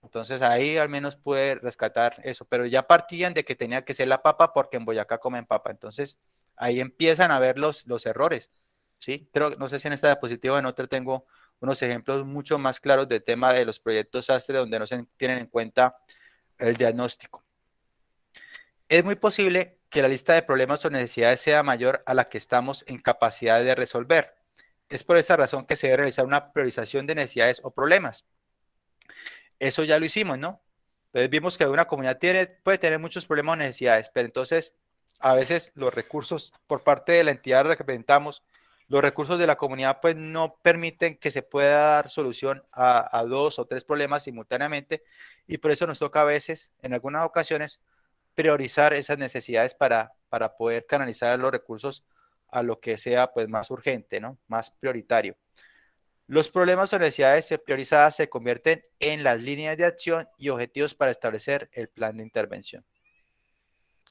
Entonces ahí al menos pude rescatar eso, pero ya partían de que tenía que ser la papa porque en Boyacá comen papa. Entonces ahí empiezan a ver los errores, ¿sí? Pero no sé si en esta diapositiva o en otra tengo unos ejemplos mucho más claros del tema de los proyectos sastre donde no se tienen en cuenta el diagnóstico. Es muy posible que la lista de problemas o necesidades sea mayor a la que estamos en capacidad de resolver. Es por esta razón que se debe realizar una priorización de necesidades o problemas. Eso ya lo hicimos, ¿no? Entonces vimos que una comunidad puede tener muchos problemas o necesidades, pero entonces a veces los recursos por parte de la entidad que representamos, los recursos de la comunidad pues no permiten que se pueda dar solución a dos o tres problemas simultáneamente y por eso nos toca a veces, en algunas ocasiones, priorizar esas necesidades para poder canalizar los recursos a lo que sea pues más urgente, ¿no? Más prioritario. Los problemas o necesidades priorizadas se convierten en las líneas de acción y objetivos para establecer el plan de intervención.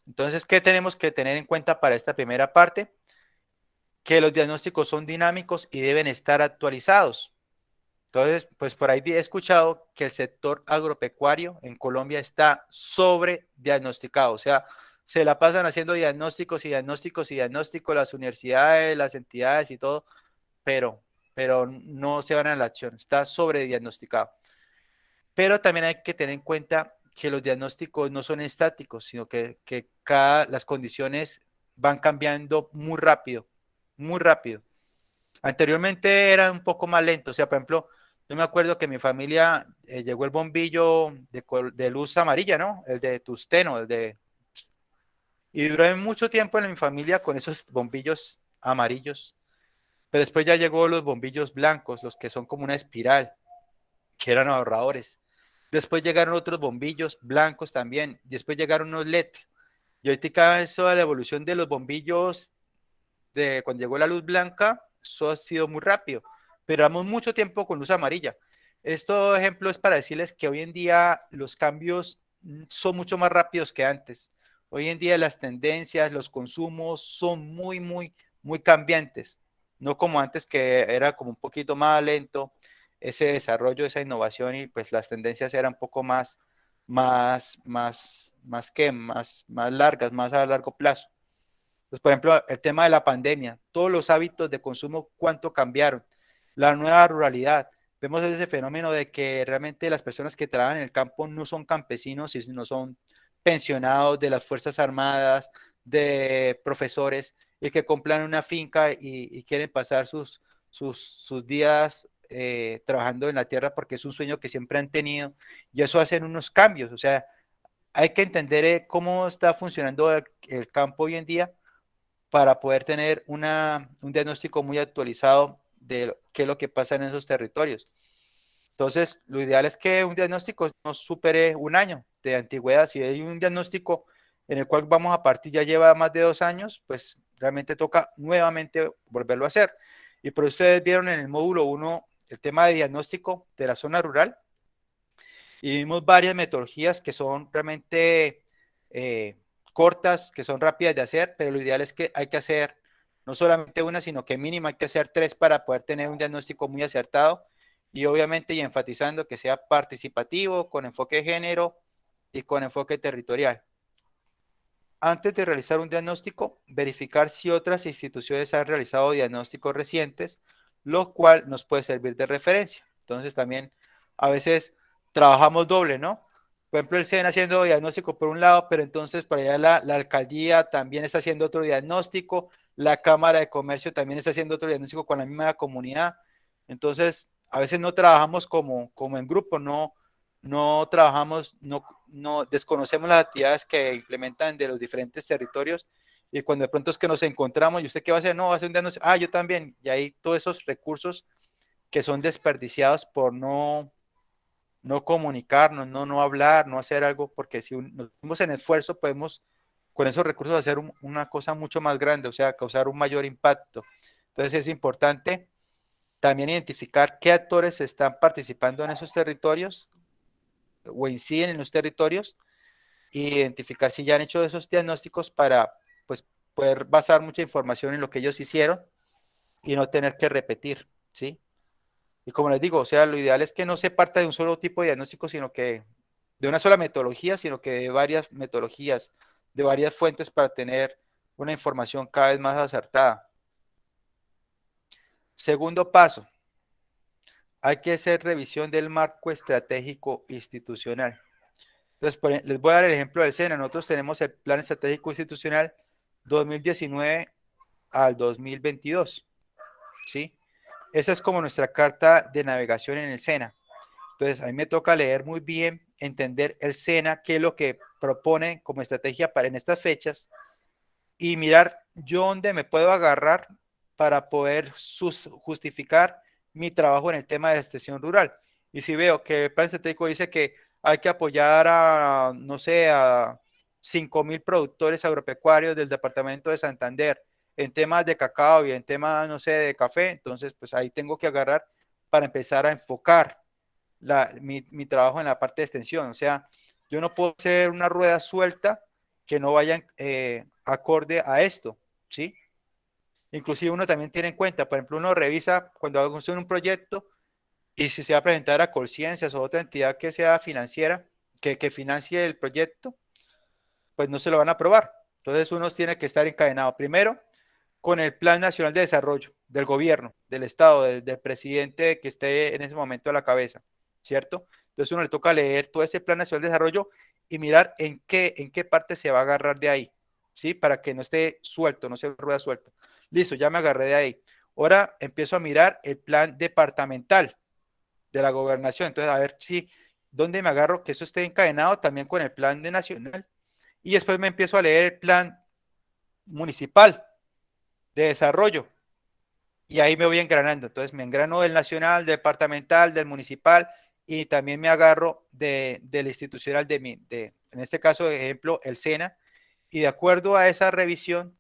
Entonces, ¿qué tenemos que tener en cuenta para esta primera parte? Que los diagnósticos son dinámicos y deben estar actualizados. Entonces, pues por ahí he escuchado que el sector agropecuario en Colombia está sobrediagnosticado, o sea, se la pasan haciendo diagnósticos y diagnósticos y diagnósticos las universidades, las entidades y todo, pero, pero no se van a la acción, está sobrediagnosticado. Pero también hay que tener en cuenta que los diagnósticos no son estáticos, sino que las condiciones van cambiando muy rápido, muy rápido. Anteriormente era un poco más lento, o sea, por ejemplo, yo me acuerdo que en mi familia llegó el bombillo de luz amarilla, ¿no? El de tusteno, y duré mucho tiempo en mi familia con esos bombillos amarillos, pero después ya llegó los bombillos blancos, los que son como una espiral, que eran ahorradores. Después llegaron otros bombillos blancos también, después llegaron unos LED. Y ahorita eso de la evolución de los bombillos de cuando llegó la luz blanca, eso ha sido muy rápido, pero damos mucho tiempo con luz amarilla. Esto ejemplo es para decirles que hoy en día los cambios son mucho más rápidos que antes. Hoy en día las tendencias, los consumos son muy cambiantes, no como antes que era como un poquito más lento ese desarrollo, esa innovación y pues las tendencias eran un poco más largas, más a largo plazo. Entonces, por ejemplo, el tema de la pandemia, todos los hábitos de consumo, ¿cuánto cambiaron? La nueva ruralidad. Vemos ese fenómeno de que realmente las personas que trabajan en el campo no son campesinos, sino son pensionados de las Fuerzas Armadas, de profesores, y que compran una finca y quieren pasar sus días trabajando en la tierra porque es un sueño que siempre han tenido, y eso hacen unos cambios. O sea, hay que entender cómo está funcionando el campo hoy en día para poder tener un diagnóstico muy actualizado de qué es lo que pasa en esos territorios. Entonces, lo ideal es que un diagnóstico no supere un año de antigüedad. Si hay un diagnóstico en el cual vamos a partir ya lleva más de 2 años, pues realmente toca nuevamente volverlo a hacer. Y por ustedes vieron en el módulo 1 el tema de diagnóstico de la zona rural y vimos varias metodologías que son realmente cortas, que son rápidas de hacer, pero lo ideal es que hay que hacer no solamente una, sino que mínimo hay que hacer 3 para poder tener un diagnóstico muy acertado y obviamente y enfatizando que sea participativo, con enfoque de género y con enfoque territorial. Antes de realizar un diagnóstico, verificar si otras instituciones han realizado diagnósticos recientes, lo cual nos puede servir de referencia. Entonces también a veces trabajamos doble, ¿no? Por ejemplo, el SENA haciendo diagnóstico por un lado, pero entonces para allá la alcaldía también está haciendo otro diagnóstico, la Cámara de Comercio también está haciendo otro diagnóstico con la misma comunidad. Entonces, a veces no trabajamos como en grupo, no trabajamos, no desconocemos las actividades que implementan de los diferentes territorios y cuando de pronto es que nos encontramos y usted qué va a hacer, no, va a hacer un diagnóstico, yo también, y ahí todos esos recursos que son desperdiciados por no comunicarnos, no hablar, no hacer algo, porque si nos vemos en esfuerzo podemos con esos recursos hacer una cosa mucho más grande, o sea, causar un mayor impacto. Entonces es importante también identificar qué actores están participando en esos territorios o inciden en los territorios e identificar si ya han hecho esos diagnósticos para pues, poder basar mucha información en lo que ellos hicieron y no tener que repetir, ¿sí? Y como les digo, o sea, lo ideal es que no se parta de un solo tipo de diagnóstico, sino que de una sola metodología, sino que de varias metodologías, de varias fuentes para tener una información cada vez más acertada. Segundo paso, hay que hacer revisión del marco estratégico institucional. Entonces, les voy a dar el ejemplo del SENA. Nosotros tenemos el Plan Estratégico Institucional 2019 al 2022, ¿sí? Esa es como nuestra carta de navegación en el SENA. Entonces, a mí me toca leer muy bien, entender el SENA, qué es lo que propone como estrategia para en estas fechas y mirar yo dónde me puedo agarrar para poder justificar mi trabajo en el tema de extensión rural. Y si veo que el plan estratégico dice que hay que apoyar a, no sé, a 5.000 productores agropecuarios del departamento de Santander en temas de cacao y en temas, no sé, de café, entonces pues ahí tengo que agarrar para empezar a enfocar mi trabajo en la parte de extensión. O sea, yo no puedo hacer una rueda suelta que no vayan acorde a esto, ¿sí? Inclusive uno también tiene en cuenta, por ejemplo, uno revisa cuando hago un proyecto y si se va a presentar a Colciencias o otra entidad que sea financiera, que financie el proyecto, pues no se lo van a aprobar. Entonces uno tiene que estar encadenado primero con el Plan Nacional de Desarrollo del gobierno, del Estado, del presidente que esté en ese momento a la cabeza, ¿cierto? Entonces uno le toca leer todo ese Plan Nacional de Desarrollo y mirar en qué parte se va a agarrar de ahí, ¿sí? Para que no esté suelto, no se rueda suelto. Listo, ya me agarré de ahí. Ahora empiezo a mirar el plan departamental de la gobernación. Entonces, a ver si, ¿dónde me agarro? Que eso esté encadenado también con el plan de nacional. Y después me empiezo a leer el plan municipal de desarrollo. Y ahí me voy engranando. Entonces, me engrano del nacional, departamental, del municipal y también me agarro del institucional en este caso, de ejemplo, el SENA. Y de acuerdo a esa revisión,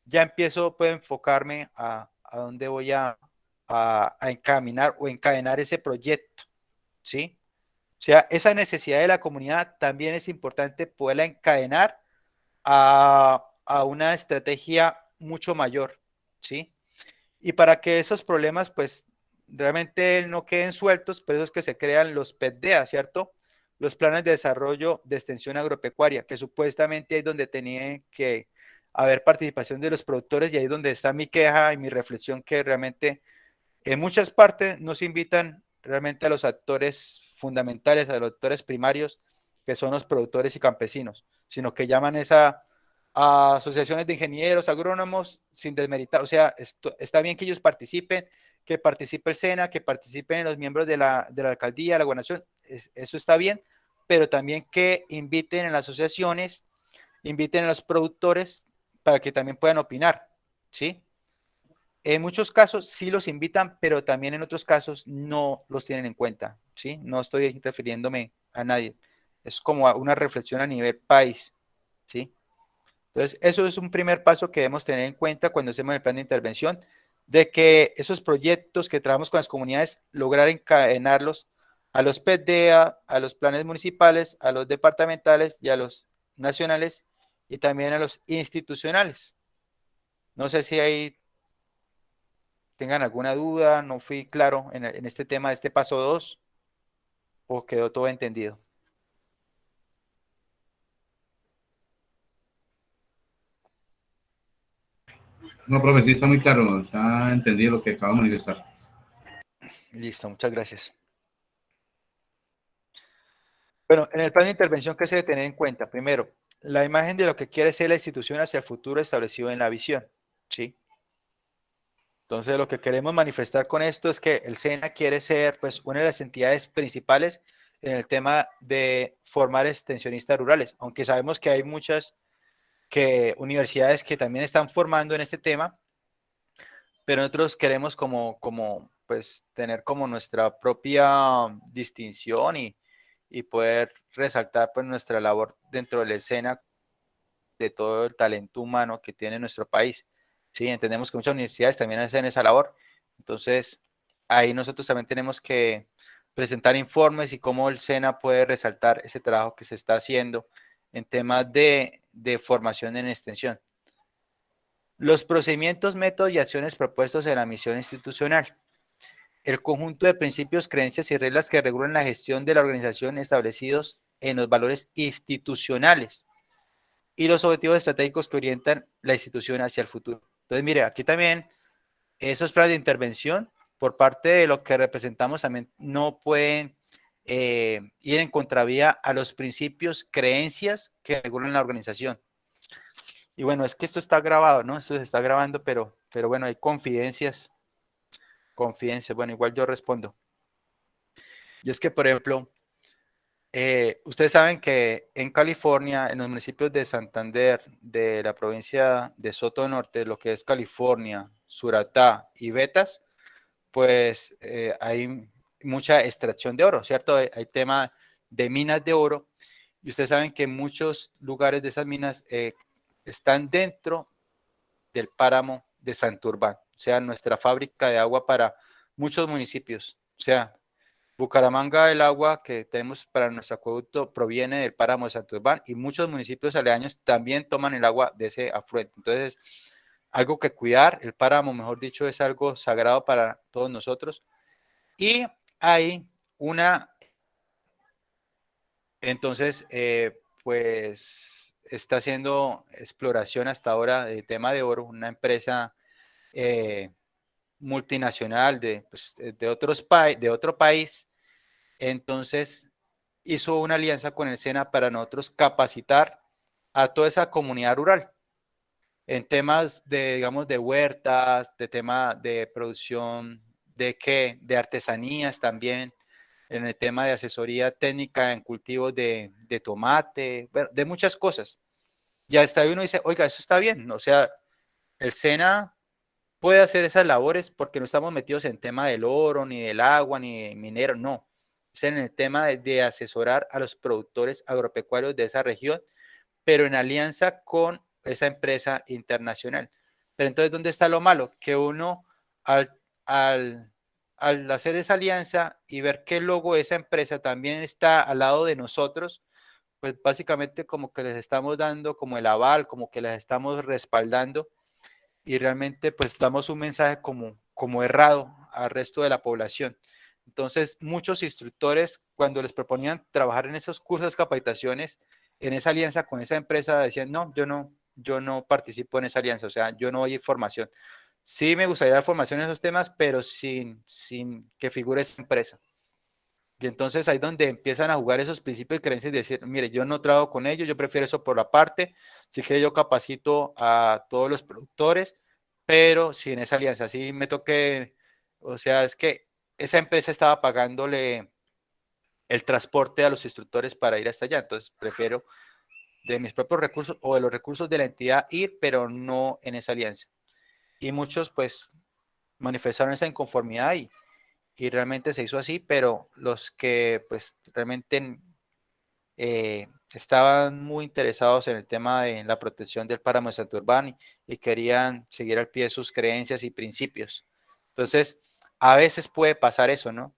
ya puedo enfocarme a dónde voy a encaminar o encadenar ese proyecto, ¿sí? O sea, esa necesidad de la comunidad también es importante poderla encadenar a una estrategia mucho mayor, ¿sí? Y para que esos problemas, pues, realmente no queden sueltos, por eso es que se crean los PDA, ¿cierto? Los planes de desarrollo de extensión agropecuaria, que supuestamente es donde tenía que haber participación de los productores y ahí es donde está mi queja y mi reflexión que realmente en muchas partes no se invitan realmente a los actores fundamentales, a los actores primarios, que son los productores y campesinos, sino que llaman a asociaciones de ingenieros, agrónomos, sin desmeritar. O sea, está bien que ellos participen, que participe el SENA, que participen los miembros de la alcaldía, la gobernación, eso está bien, pero también que inviten en las asociaciones, inviten a los productores para que también puedan opinar, ¿sí? En muchos casos sí los invitan, pero también en otros casos no los tienen en cuenta, ¿sí? No estoy refiriéndome a nadie. Es como una reflexión a nivel país, ¿sí? Entonces, eso es un primer paso que debemos tener en cuenta cuando hacemos el plan de intervención, de que esos proyectos que trabajamos con las comunidades, lograr encadenarlos a los PDA, a los planes municipales, a los departamentales y a los nacionales y también a los institucionales. No sé si hay tengan alguna duda, no fui claro en este tema de este paso 2 o quedó todo entendido. No, profe, sí está muy claro, está entendido lo que acabo de manifestar. Listo, muchas gracias. Bueno, en el plan de intervención, ¿qué se debe tener en cuenta? Primero, la imagen de lo que quiere ser la institución hacia el futuro establecido en la visión, ¿sí? Entonces, lo que queremos manifestar con esto es que el SENA quiere ser, pues, una de las entidades principales en el tema de formar extensionistas rurales, aunque sabemos que hay muchas universidades que también están formando en este tema, pero nosotros queremos pues tener como nuestra propia distinción y poder resaltar pues nuestra labor dentro de la escena de todo el talento humano que tiene nuestro país. Sí, entendemos que muchas universidades también hacen esa labor, entonces ahí nosotros también tenemos que presentar informes y cómo el SENA puede resaltar ese trabajo que se está haciendo en temas de formación en extensión. Los procedimientos, métodos y acciones propuestos en la misión institucional. El conjunto de principios, creencias y reglas que regulan la gestión de la organización establecidos en los valores institucionales y los objetivos estratégicos que orientan la institución hacia el futuro. Entonces, mire, aquí también esos planes de intervención por parte de lo que representamos también no pueden ir en contravía a los principios, creencias que regulan la organización. Y bueno, es que esto está grabado, ¿no? Esto se está grabando, pero bueno, hay confidencias. Bueno, igual yo respondo. Y es que, por ejemplo, ustedes saben que en California, en los municipios de Santander, de la provincia de Soto Norte, lo que es California, Suratá y Betas, pues hay mucha extracción de oro, ¿cierto? Hay tema de minas de oro. Y ustedes saben que muchos lugares de esas minas están dentro del páramo de Santurbán, o sea, nuestra fábrica de agua para muchos municipios. O sea, Bucaramanga, el agua que tenemos para nuestro acueducto proviene del páramo de Santurbán y muchos municipios aledaños también toman el agua de ese afluente. Entonces, algo que cuidar, el páramo, mejor dicho, es algo sagrado para todos nosotros. Y hay una, entonces, pues está haciendo exploración hasta ahora de tema de oro, una empresa multinacional pues, de otro país, entonces hizo una alianza con el SENA para nosotros capacitar a toda esa comunidad rural en temas de, digamos, de huertas, de tema de producción, de artesanías también, en el tema de asesoría técnica en cultivos de tomate, bueno, de muchas cosas. Y hasta uno dice, oiga, eso está bien, o sea, el SENA puede hacer esas labores porque no estamos metidos en tema del oro, ni del agua, ni de minero, no. Es en el tema de asesorar a los productores agropecuarios de esa región, pero en alianza con esa empresa internacional. Pero entonces, ¿dónde está lo malo? Que uno al al hacer esa alianza y ver que el logo de esa empresa también está al lado de nosotros, pues básicamente como que les estamos dando como el aval, como que les estamos respaldando y realmente pues damos un mensaje como errado al resto de la población. Entonces, muchos instructores, cuando les proponían trabajar en esos cursos, capacitaciones, en esa alianza con esa empresa, decían, no, yo no participo en esa alianza, o sea, yo no doy formación. Sí me gustaría dar formación en esos temas, pero sin que figure esa empresa. Y entonces ahí donde empiezan a jugar esos principios y creencias y decir, mire, yo no trabajo con ellos, yo prefiero eso por aparte, sí que yo capacito a todos los productores, pero sin esa alianza, sí me toque, o sea, es que esa empresa estaba pagándole el transporte a los instructores para ir hasta allá, entonces prefiero de mis propios recursos o de los recursos de la entidad ir, pero no en esa alianza. Y muchos pues manifestaron esa inconformidad y realmente se hizo así, pero los que pues realmente estaban muy interesados en el tema de la protección del páramo de Santurbán y querían seguir al pie de sus creencias y principios. Entonces, a veces puede pasar eso, ¿no?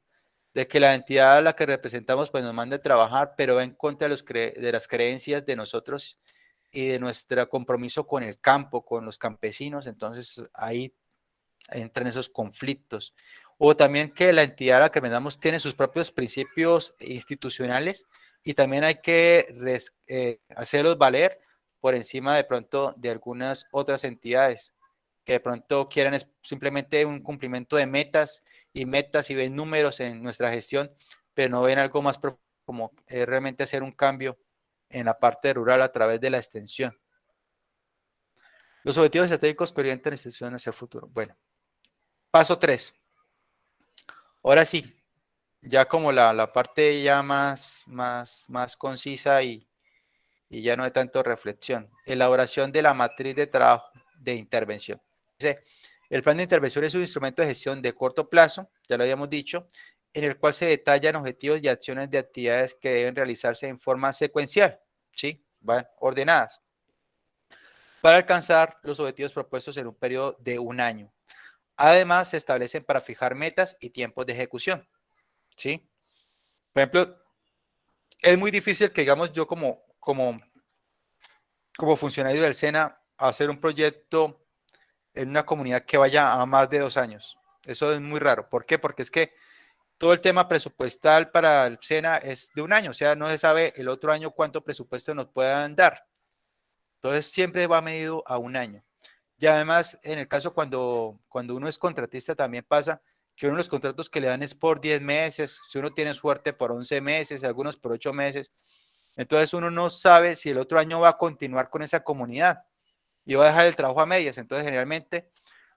De que la entidad a la que representamos pues nos mande a trabajar, pero va en contra de las creencias de nosotros y de nuestro compromiso con el campo, con los campesinos, entonces ahí entran esos conflictos. O también que la entidad a la que vendamos tiene sus propios principios institucionales y también hay que hacerlos valer por encima de pronto de algunas otras entidades que de pronto quieran simplemente un cumplimiento de metas y ven números en nuestra gestión, pero no ven algo más como realmente hacer un cambio en la parte rural a través de la extensión. Los objetivos estratégicos que orientan la institución hacia el futuro. Bueno, paso 3. Ahora sí, ya como la parte ya más concisa y ya no hay tanto reflexión. Elaboración de la matriz de trabajo de intervención. El plan de intervención es un instrumento de gestión de corto plazo, ya lo habíamos dicho, en el cual se detallan objetivos y acciones de actividades que deben realizarse en forma secuencial, ¿sí? Van ordenadas, para alcanzar los objetivos propuestos en un periodo de un año. Además, se establecen para fijar metas y tiempos de ejecución, ¿sí? Por ejemplo, es muy difícil que, digamos, yo como funcionario del SENA, hacer un proyecto en una comunidad que vaya a más de 2 años. Eso es muy raro. ¿Por qué? Porque es que todo el tema presupuestal para el SENA es de un año, o sea, no se sabe el otro año cuánto presupuesto nos puedan dar. Entonces, siempre va medido a un año. Y además, en el caso cuando uno es contratista, también pasa que uno de los contratos que le dan es por 10 meses, si uno tiene suerte por 11 meses, algunos por 8 meses. Entonces uno no sabe si el otro año va a continuar con esa comunidad y va a dejar el trabajo a medias. Entonces generalmente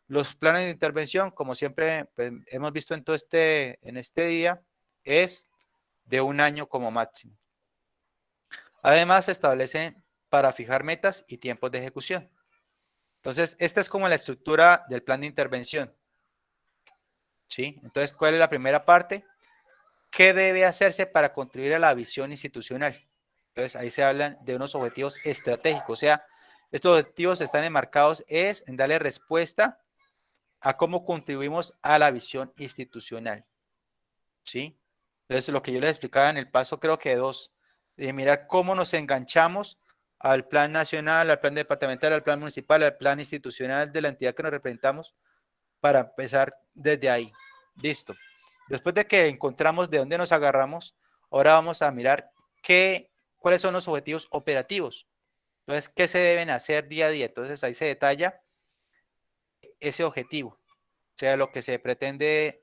los planes de intervención, como siempre pues, hemos visto en este día, es de un año como máximo. Además se establecen para fijar metas y tiempos de ejecución. Entonces, esta es como la estructura del plan de intervención. ¿Sí? Entonces, ¿cuál es la primera parte? ¿Qué debe hacerse para contribuir a la visión institucional? Entonces, ahí se hablan de unos objetivos estratégicos. O sea, estos objetivos están enmarcados en darle respuesta a cómo contribuimos a la visión institucional. ¿Sí? Entonces, lo que yo les explicaba en el paso, creo que 2, de mirar cómo nos enganchamos al plan nacional, al plan departamental, al plan municipal, al plan institucional de la entidad que nos representamos, para empezar desde ahí. Listo. Después de que encontramos de dónde nos agarramos, ahora vamos a mirar cuáles son los objetivos operativos. Entonces, ¿qué se deben hacer día a día? Entonces, ahí se detalla ese objetivo, o sea, lo que se pretende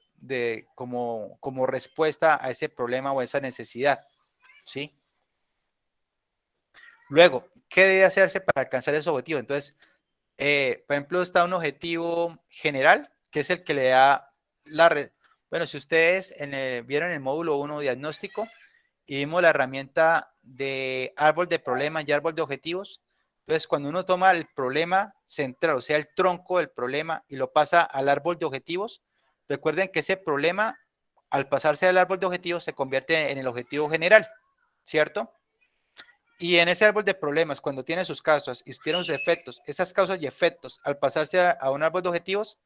como respuesta a ese problema o a esa necesidad, ¿sí? Luego, ¿qué debe hacerse para alcanzar ese objetivo? Entonces, por ejemplo, está un objetivo general, que es el que le da bueno, si ustedes vieron el módulo 1 diagnóstico y vimos la herramienta de árbol de problemas y árbol de objetivos, entonces cuando uno toma el problema central, o sea, el tronco del problema y lo pasa al árbol de objetivos, recuerden que ese problema, al pasarse al árbol de objetivos, se convierte en el objetivo general, ¿cierto? Y en ese árbol de problemas, cuando tiene sus causas y tiene sus efectos, esas causas y efectos, al pasarse a un árbol de objetivos,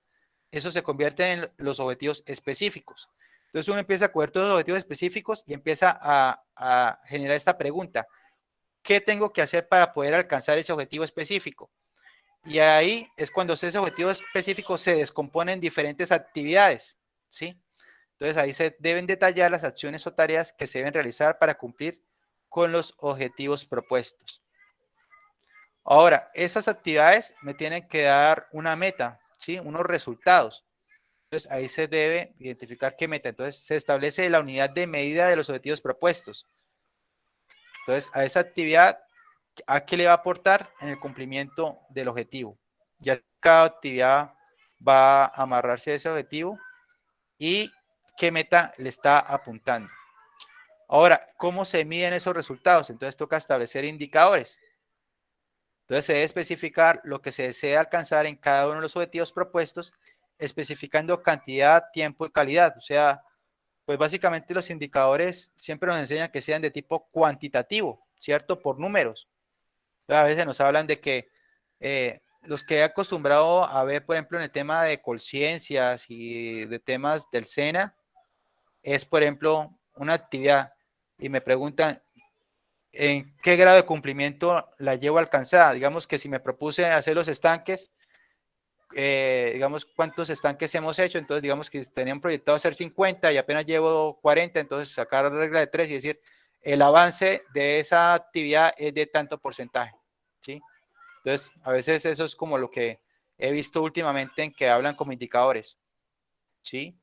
eso se convierte en los objetivos específicos. Entonces uno empieza a coger todos los objetivos específicos y empieza a generar esta pregunta: ¿qué tengo que hacer para poder alcanzar ese objetivo específico? Y ahí es cuando ese objetivo específico se descompone en diferentes actividades, ¿sí? Entonces ahí se deben detallar las acciones o tareas que se deben realizar para cumplir con los objetivos propuestos. Ahora, esas actividades me tienen que dar una meta, ¿sí? Unos resultados. Entonces ahí se debe identificar qué meta. Entonces se establece la unidad de medida de los objetivos propuestos. Entonces a esa actividad, ¿a qué le va a aportar en el cumplimiento del objetivo? Ya cada actividad va a amarrarse a ese objetivo y qué meta le está apuntando. Ahora, ¿cómo se miden esos resultados? Entonces toca establecer indicadores. Entonces se debe especificar lo que se desea alcanzar en cada uno de los objetivos propuestos, especificando cantidad, tiempo y calidad. O sea, pues básicamente los indicadores siempre nos enseñan que sean de tipo cuantitativo, ¿cierto? Por números. A veces nos hablan de que los que he acostumbrado a ver, por ejemplo, en el tema de conciencias y de temas del SENA, es, por ejemplo, una actividad y me preguntan en qué grado de cumplimiento la llevo alcanzada. Digamos que si me propuse hacer los estanques, digamos cuántos estanques hemos hecho, entonces digamos que tenían proyectado hacer 50 y apenas llevo 40, entonces sacar la regla de 3 y decir, el avance de esa actividad es de tanto porcentaje, ¿sí? Entonces, a veces eso es como lo que he visto últimamente en que hablan como indicadores, ¿sí?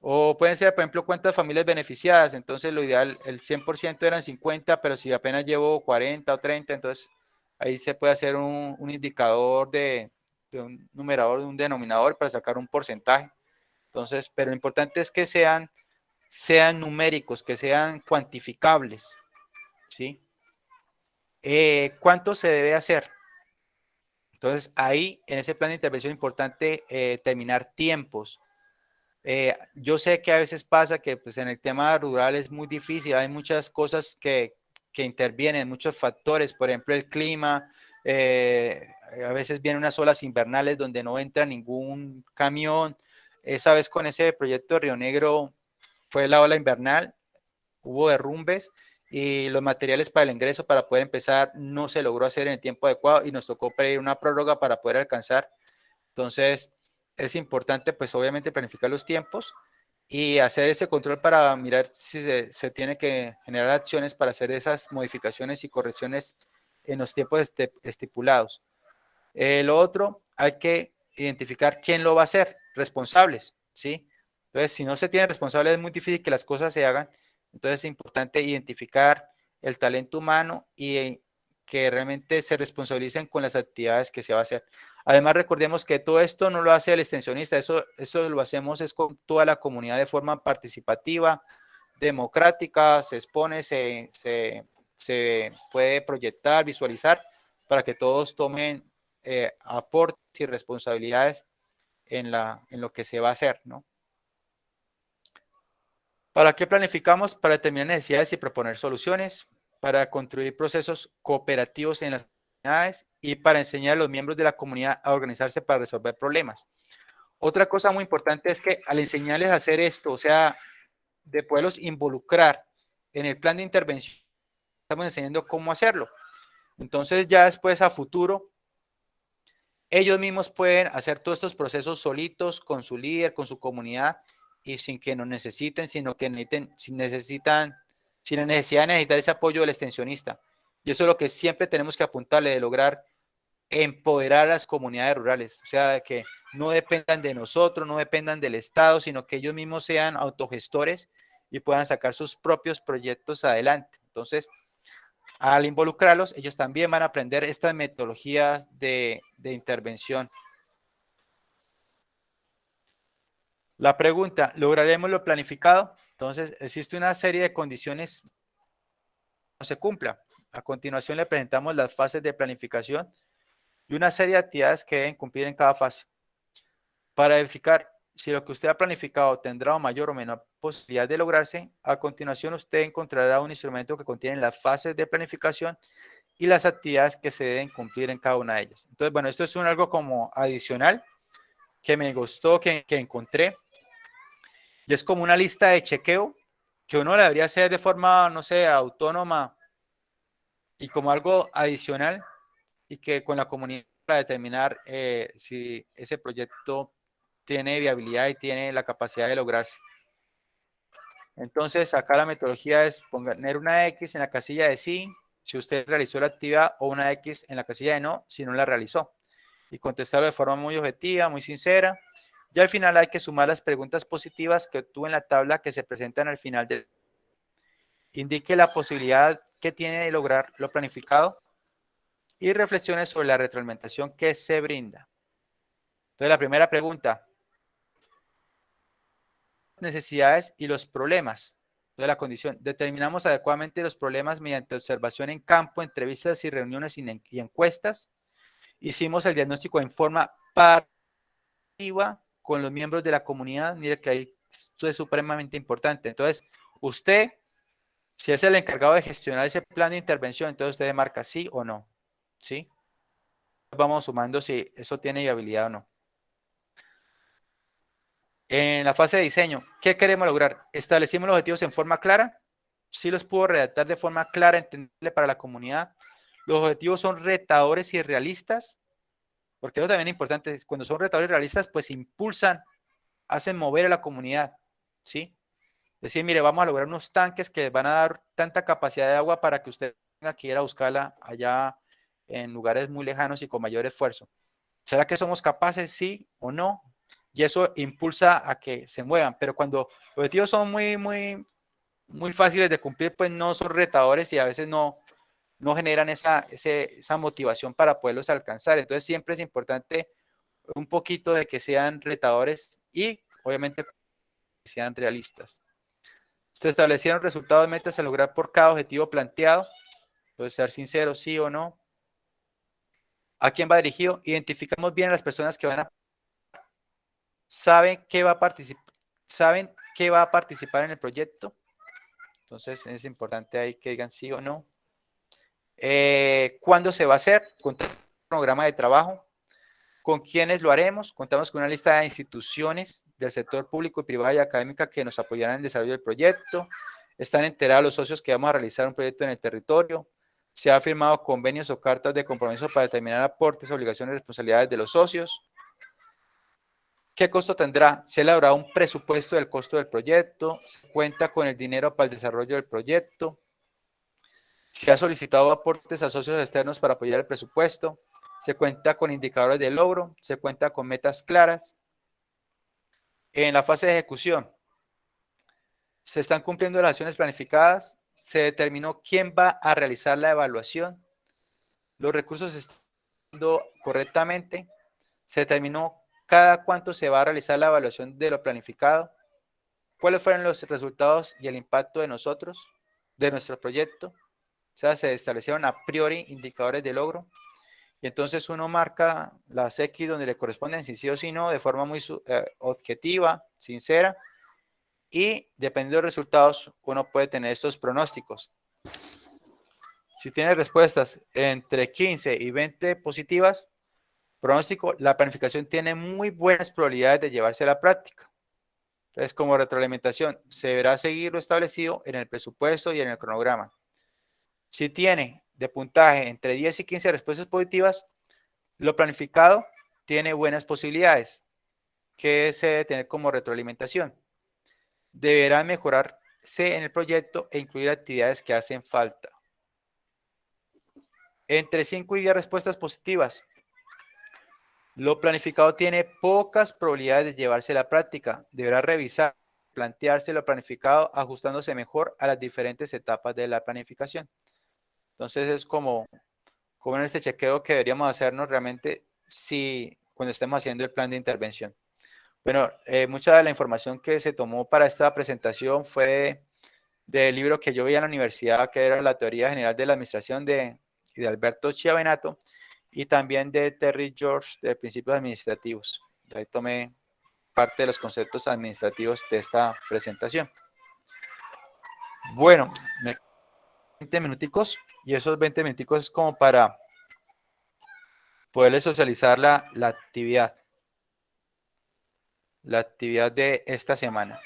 O pueden ser, por ejemplo, cuántas familias beneficiadas, entonces lo ideal, el 100% eran 50, pero si apenas llevo 40 o 30, entonces ahí se puede hacer un indicador de un numerador, de un denominador para sacar un porcentaje. Entonces, pero lo importante es que sean numéricos, que sean cuantificables, ¿sí? ¿Cuánto se debe hacer? Entonces, ahí en ese plan de intervención es importante terminar tiempos. Yo sé que a veces pasa que pues, en el tema rural es muy difícil, hay muchas cosas que intervienen, muchos factores, por ejemplo, el clima, a veces vienen unas olas invernales donde no entra ningún camión. Esa vez con ese proyecto de Río Negro fue la ola invernal, hubo derrumbes y los materiales para el ingreso para poder empezar no se logró hacer en el tiempo adecuado y nos tocó pedir una prórroga para poder alcanzar. Entonces, es importante, pues obviamente planificar los tiempos y hacer ese control para mirar si se tiene que generar acciones para hacer esas modificaciones y correcciones en los tiempos estipulados. Lo otro, hay que identificar quién lo va a hacer, responsables, ¿sí? Entonces, si no se tiene responsables, es muy difícil que las cosas se hagan. Entonces, es importante identificar el talento humano y que realmente se responsabilicen con las actividades que se va a hacer. Además, recordemos que todo esto no lo hace el extensionista, eso lo hacemos es con toda la comunidad de forma participativa, democrática, se expone, se puede proyectar, visualizar, para que todos tomen aportes y responsabilidades en lo que se va a hacer, ¿no? ¿Para qué planificamos? Para determinar necesidades y proponer soluciones, para construir procesos cooperativos en las comunidades y para enseñar a los miembros de la comunidad a organizarse para resolver problemas. Otra cosa muy importante es que al enseñarles a hacer esto, o sea, de poderlos involucrar en el plan de intervención, estamos enseñando cómo hacerlo. Entonces ya después a futuro, ellos mismos pueden hacer todos estos procesos solitos, con su líder, con su comunidad, y sin que nos necesiten, sino que necesiten, sin la necesidad de necesitar ese apoyo del extensionista. Y eso es lo que siempre tenemos que apuntarle, de lograr empoderar a las comunidades rurales, o sea, que no dependan de nosotros, no dependan del Estado, sino que ellos mismos sean autogestores y puedan sacar sus propios proyectos adelante. Entonces, al involucrarlos, ellos también van a aprender estas metodologías de intervención. La pregunta, ¿lograremos lo planificado? Entonces, existe una serie de condiciones que no se cumpla. A continuación le presentamos las fases de planificación y una serie de actividades que deben cumplir en cada fase. Para verificar si lo que usted ha planificado tendrá mayor o menor posibilidad de lograrse, a continuación usted encontrará un instrumento que contiene las fases de planificación y las actividades que se deben cumplir en cada una de ellas. Entonces, bueno, esto es algo como adicional que me gustó, que encontré, y es como una lista de chequeo que uno la debería hacer de forma, no sé, autónoma y como algo adicional y que con la comunidad para determinar si ese proyecto tiene viabilidad y tiene la capacidad de lograrse. Entonces, acá la metodología es poner una X en la casilla de sí, si usted realizó la actividad, o una X en la casilla de no, si no la realizó. Y contestarlo de forma muy objetiva, muy sincera. Y al final hay que sumar las preguntas positivas que obtuvo en la tabla que se presentan al final de. Indique la posibilidad que tiene de lograr lo planificado y reflexiones sobre la retroalimentación que se brinda. Entonces, la primera pregunta, necesidades y los problemas de la condición. Determinamos adecuadamente los problemas mediante observación en campo, entrevistas y reuniones y encuestas. Hicimos el diagnóstico en forma participativa con los miembros de la comunidad. Mire que ahí esto es supremamente importante. Entonces, usted, si es el encargado de gestionar ese plan de intervención, entonces usted marca sí o no. ¿Sí? Vamos sumando si eso tiene viabilidad o no. En la fase de diseño, ¿qué queremos lograr? Establecimos los objetivos en forma clara. Sí los puedo redactar de forma clara, entendible para la comunidad. Los objetivos son retadores y realistas, porque eso también es importante. Cuando son retadores y realistas, pues impulsan, hacen mover a la comunidad, ¿sí? Decir, mire, vamos a lograr unos tanques que van a dar tanta capacidad de agua para que usted tenga que ir a buscarla allá en lugares muy lejanos y con mayor esfuerzo. ¿Será que somos capaces, sí o no? Y eso impulsa a que se muevan. Pero cuando los objetivos son muy fáciles de cumplir, pues no son retadores y a veces no generan esa motivación para poderlos alcanzar. Entonces siempre es importante un poquito de que sean retadores y obviamente que sean realistas. Se establecieron resultados y metas a lograr por cada objetivo planteado. Puede ser sincero, sí o no. ¿A quién va dirigido? Identificamos bien a las personas que van a saben qué va a participar en el proyecto. Entonces es importante ahí que digan sí o no. ¿Cuándo se va a hacer? Contamos con un programa de trabajo. ¿Con quiénes lo haremos? Contamos con una lista de instituciones del sector público y privada y académica que nos apoyarán en el desarrollo del proyecto. Están enterados los socios que vamos a realizar un proyecto en el territorio. Se han firmado convenios o cartas de compromiso para determinar aportes, obligaciones y responsabilidades de los socios. ¿Qué costo tendrá? Se ha elaborado un presupuesto del costo del proyecto, se cuenta con el dinero para el desarrollo del proyecto, se ha solicitado aportes a socios externos para apoyar el presupuesto, se cuenta con indicadores de logro, se cuenta con metas claras. En la fase de ejecución, se están cumpliendo las acciones planificadas, se determinó quién va a realizar la evaluación, los recursos se están usando correctamente, se determinó cada cuánto se va a realizar la evaluación de lo planificado, cuáles fueron los resultados y el impacto de nosotros, de nuestro proyecto. O sea, se establecieron a priori indicadores de logro. Y entonces uno marca las X donde le corresponden, si sí o si no, de forma muy objetiva, sincera. Y dependiendo de los resultados, uno puede tener estos pronósticos. Si tiene respuestas entre 15 y 20 positivas, pronóstico, la planificación tiene muy buenas probabilidades de llevarse a la práctica. Entonces, como retroalimentación, se deberá seguir lo establecido en el presupuesto y en el cronograma. Si tiene de puntaje entre 10 y 15 respuestas positivas, lo planificado tiene buenas posibilidades. ¿Qué se debe tener como retroalimentación? Deberá mejorarse en el proyecto e incluir actividades que hacen falta. Entre 5 y 10 respuestas positivas, lo planificado tiene pocas probabilidades de llevarse a la práctica. Deberá revisar, plantearse lo planificado, ajustándose mejor a las diferentes etapas de la planificación. Entonces es como en este chequeo que deberíamos hacernos realmente cuando estemos haciendo el plan de intervención. Bueno, mucha de la información que se tomó para esta presentación fue del libro que yo vi en la universidad, que era La Teoría General de la Administración de Alberto Chiavenato, y también de Terry George, de Principios Administrativos. Ahí tomé parte de los conceptos administrativos de esta presentación. Bueno, me quedan 20 minuticos, y esos 20 minuticos es como para poderles socializar la actividad. la actividad de esta semana.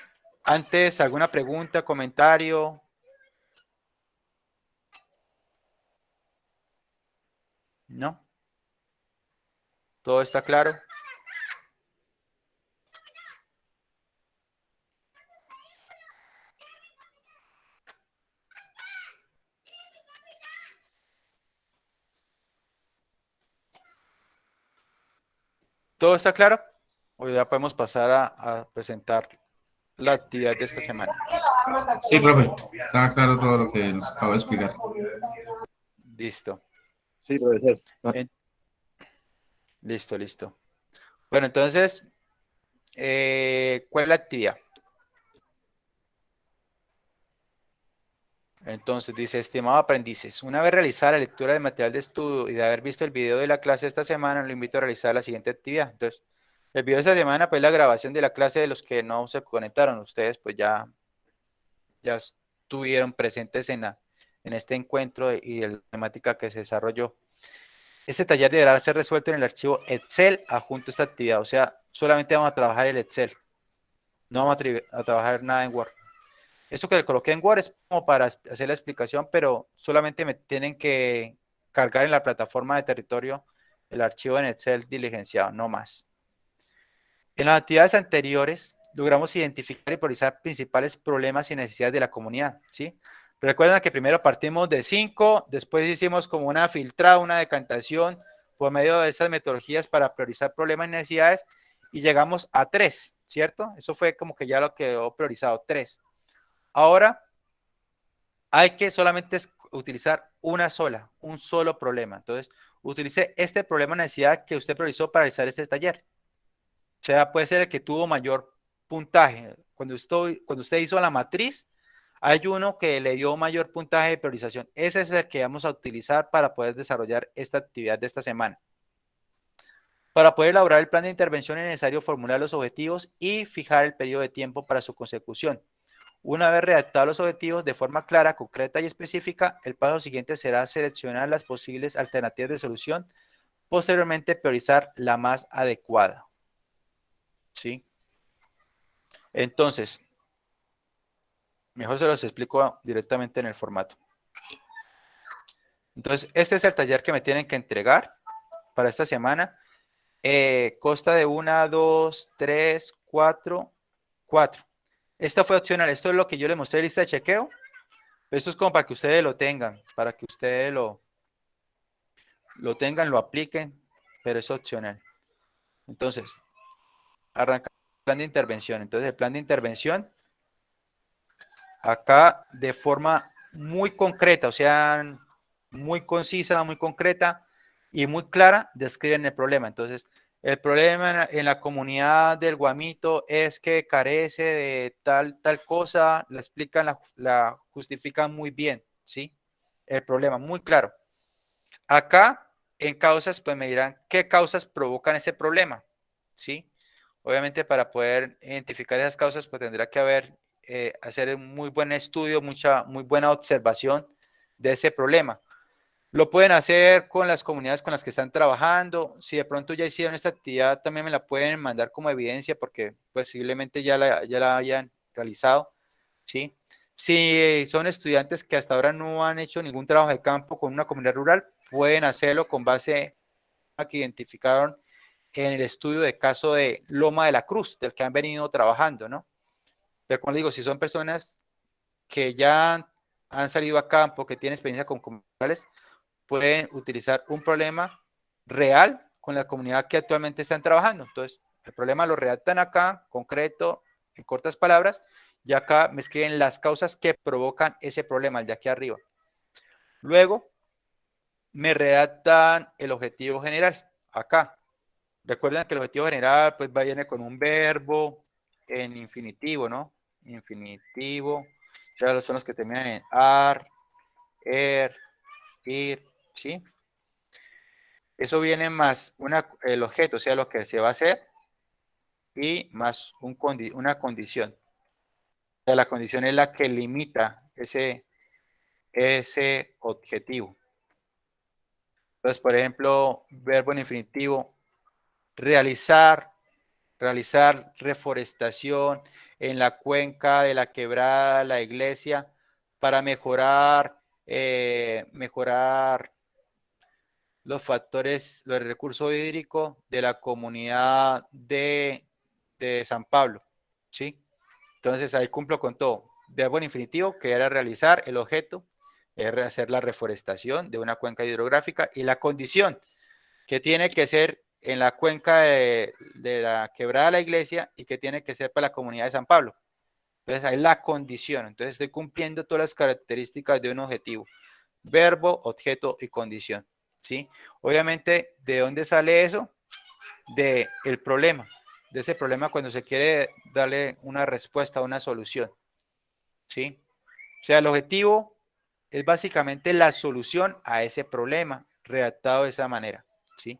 Antes, ¿alguna pregunta, comentario? ¿No? ¿Todo está claro? ¿Todo está claro? O ya podemos pasar a presentar la actividad de esta semana. Sí, profe, está claro todo lo que nos acabo de explicar. Listo. Sí, profesor. En- listo, listo. Bueno, entonces, ¿cuál es la actividad? Entonces dice, estimado aprendices, una vez realizada la lectura del material de estudio y de haber visto el video de la clase esta semana, lo invito a realizar la siguiente actividad. Entonces, el video de esta semana, pues la grabación de la clase de los que no se conectaron. Ustedes pues ya estuvieron presentes en este encuentro y la temática que se desarrolló. Este taller deberá ser resuelto en el archivo Excel adjunto a esta actividad. O sea, solamente vamos a trabajar el Excel. No vamos a trabajar nada en Word. Eso que le coloqué en Word es como para hacer la explicación, pero solamente me tienen que cargar en la plataforma de territorio el archivo en Excel diligenciado, no más. En las actividades anteriores, logramos identificar y priorizar principales problemas y necesidades de la comunidad, ¿sí? Recuerden que primero partimos de 5, después hicimos como una filtrada, una decantación por medio de esas metodologías para priorizar problemas y necesidades y llegamos a 3, ¿cierto? Eso fue como que ya lo quedó priorizado, 3. Ahora hay que solamente utilizar un solo problema. Entonces, utilice este problema necesidad que usted priorizó para realizar este taller. O sea, puede ser el que tuvo mayor puntaje. Cuando usted hizo la matriz, hay uno que le dio mayor puntaje de priorización. Ese es el que vamos a utilizar para poder desarrollar esta actividad de esta semana. Para poder elaborar el plan de intervención es necesario formular los objetivos y fijar el periodo de tiempo para su consecución. Una vez redactados los objetivos de forma clara, concreta y específica, el paso siguiente será seleccionar las posibles alternativas de solución, posteriormente priorizar la más adecuada. ¿Sí? Entonces, mejor se los explico directamente en el formato. Entonces, este es el taller que me tienen que entregar para esta semana. Consta de 1, 2, 3, 4, 4. Esta fue opcional. Esto es lo que yo les mostré de lista de chequeo. Esto es como para que ustedes lo tengan, para que ustedes lo tengan, lo apliquen, pero es opcional. Entonces, arranca el plan de intervención. Entonces, el plan de intervención, acá de forma muy concreta, o sea, muy concisa, muy concreta y muy clara, describen el problema. Entonces, el problema en la comunidad del Guamito es que carece de tal cosa, la explican, la justifican muy bien, ¿sí? El problema, muy claro. Acá, en causas, pues me dirán qué causas provocan ese problema, ¿sí? Obviamente, para poder identificar esas causas, pues tendrá que hacer un muy buen estudio, muy buena observación de ese problema. Lo pueden hacer con las comunidades con las que están trabajando. Si de pronto ya hicieron esta actividad, también me la pueden mandar como evidencia porque posiblemente ya la hayan realizado, ¿sí? Si son estudiantes que hasta ahora no han hecho ningún trabajo de campo con una comunidad rural, pueden hacerlo con base a que identificaron en el estudio de caso de Loma de la Cruz, del que han venido trabajando, ¿no? Pero como digo, si son personas que ya han salido a campo, que tienen experiencia con comunidades, pueden utilizar un problema real con la comunidad que actualmente están trabajando. Entonces, el problema lo redactan acá, concreto, en cortas palabras, y acá me escriben las causas que provocan ese problema, el de aquí arriba. Luego, me redactan el objetivo general, acá. Recuerden que el objetivo general, pues, viene con un verbo en infinitivo, ¿no? Infinitivo, ya son los que terminan en ar, er, ir, ¿sí? Eso viene más el objeto, o sea, lo que se va a hacer, y más una condición. O sea, la condición es la que limita ese objetivo. Entonces, por ejemplo, verbo en infinitivo, realizar, realizar reforestación en la cuenca de la Quebrada, la Iglesia, para mejorar los factores, los recursos hídricos de la comunidad de San Pablo, ¿sí? Entonces ahí cumplo con todo. Verbo en infinitivo, que era realizar el objeto, es hacer la reforestación de una cuenca hidrográfica, y la condición, que tiene que ser en la cuenca de la Quebrada de la Iglesia y que tiene que ser para la comunidad de San Pablo. Entonces ahí la condición. Entonces estoy cumpliendo todas las características de un objetivo: verbo, objeto y condición, ¿sí? Obviamente, ¿de dónde sale eso? De el problema, de ese problema cuando se quiere darle una respuesta, una solución, ¿sí? O sea, el objetivo es básicamente la solución a ese problema redactado de esa manera, ¿sí?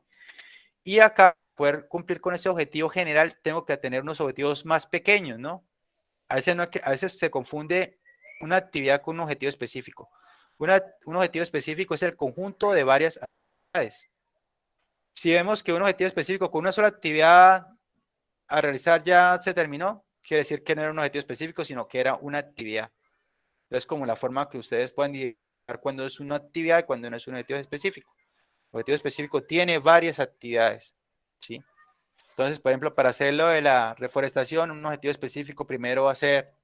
Y acá, poder cumplir con ese objetivo general, tengo que tener unos objetivos más pequeños, ¿no? A veces, a veces se confunde una actividad con un objetivo específico. Un objetivo específico es el conjunto de varias actividades. Si vemos que un objetivo específico con una sola actividad a realizar ya se terminó, quiere decir que no era un objetivo específico, sino que era una actividad. Entonces, como la forma que ustedes pueden identificar cuando es una actividad y cuando no es un objetivo específico. El objetivo específico tiene varias actividades, ¿sí? Entonces, por ejemplo, para hacerlo de la reforestación, un objetivo específico primero va a ser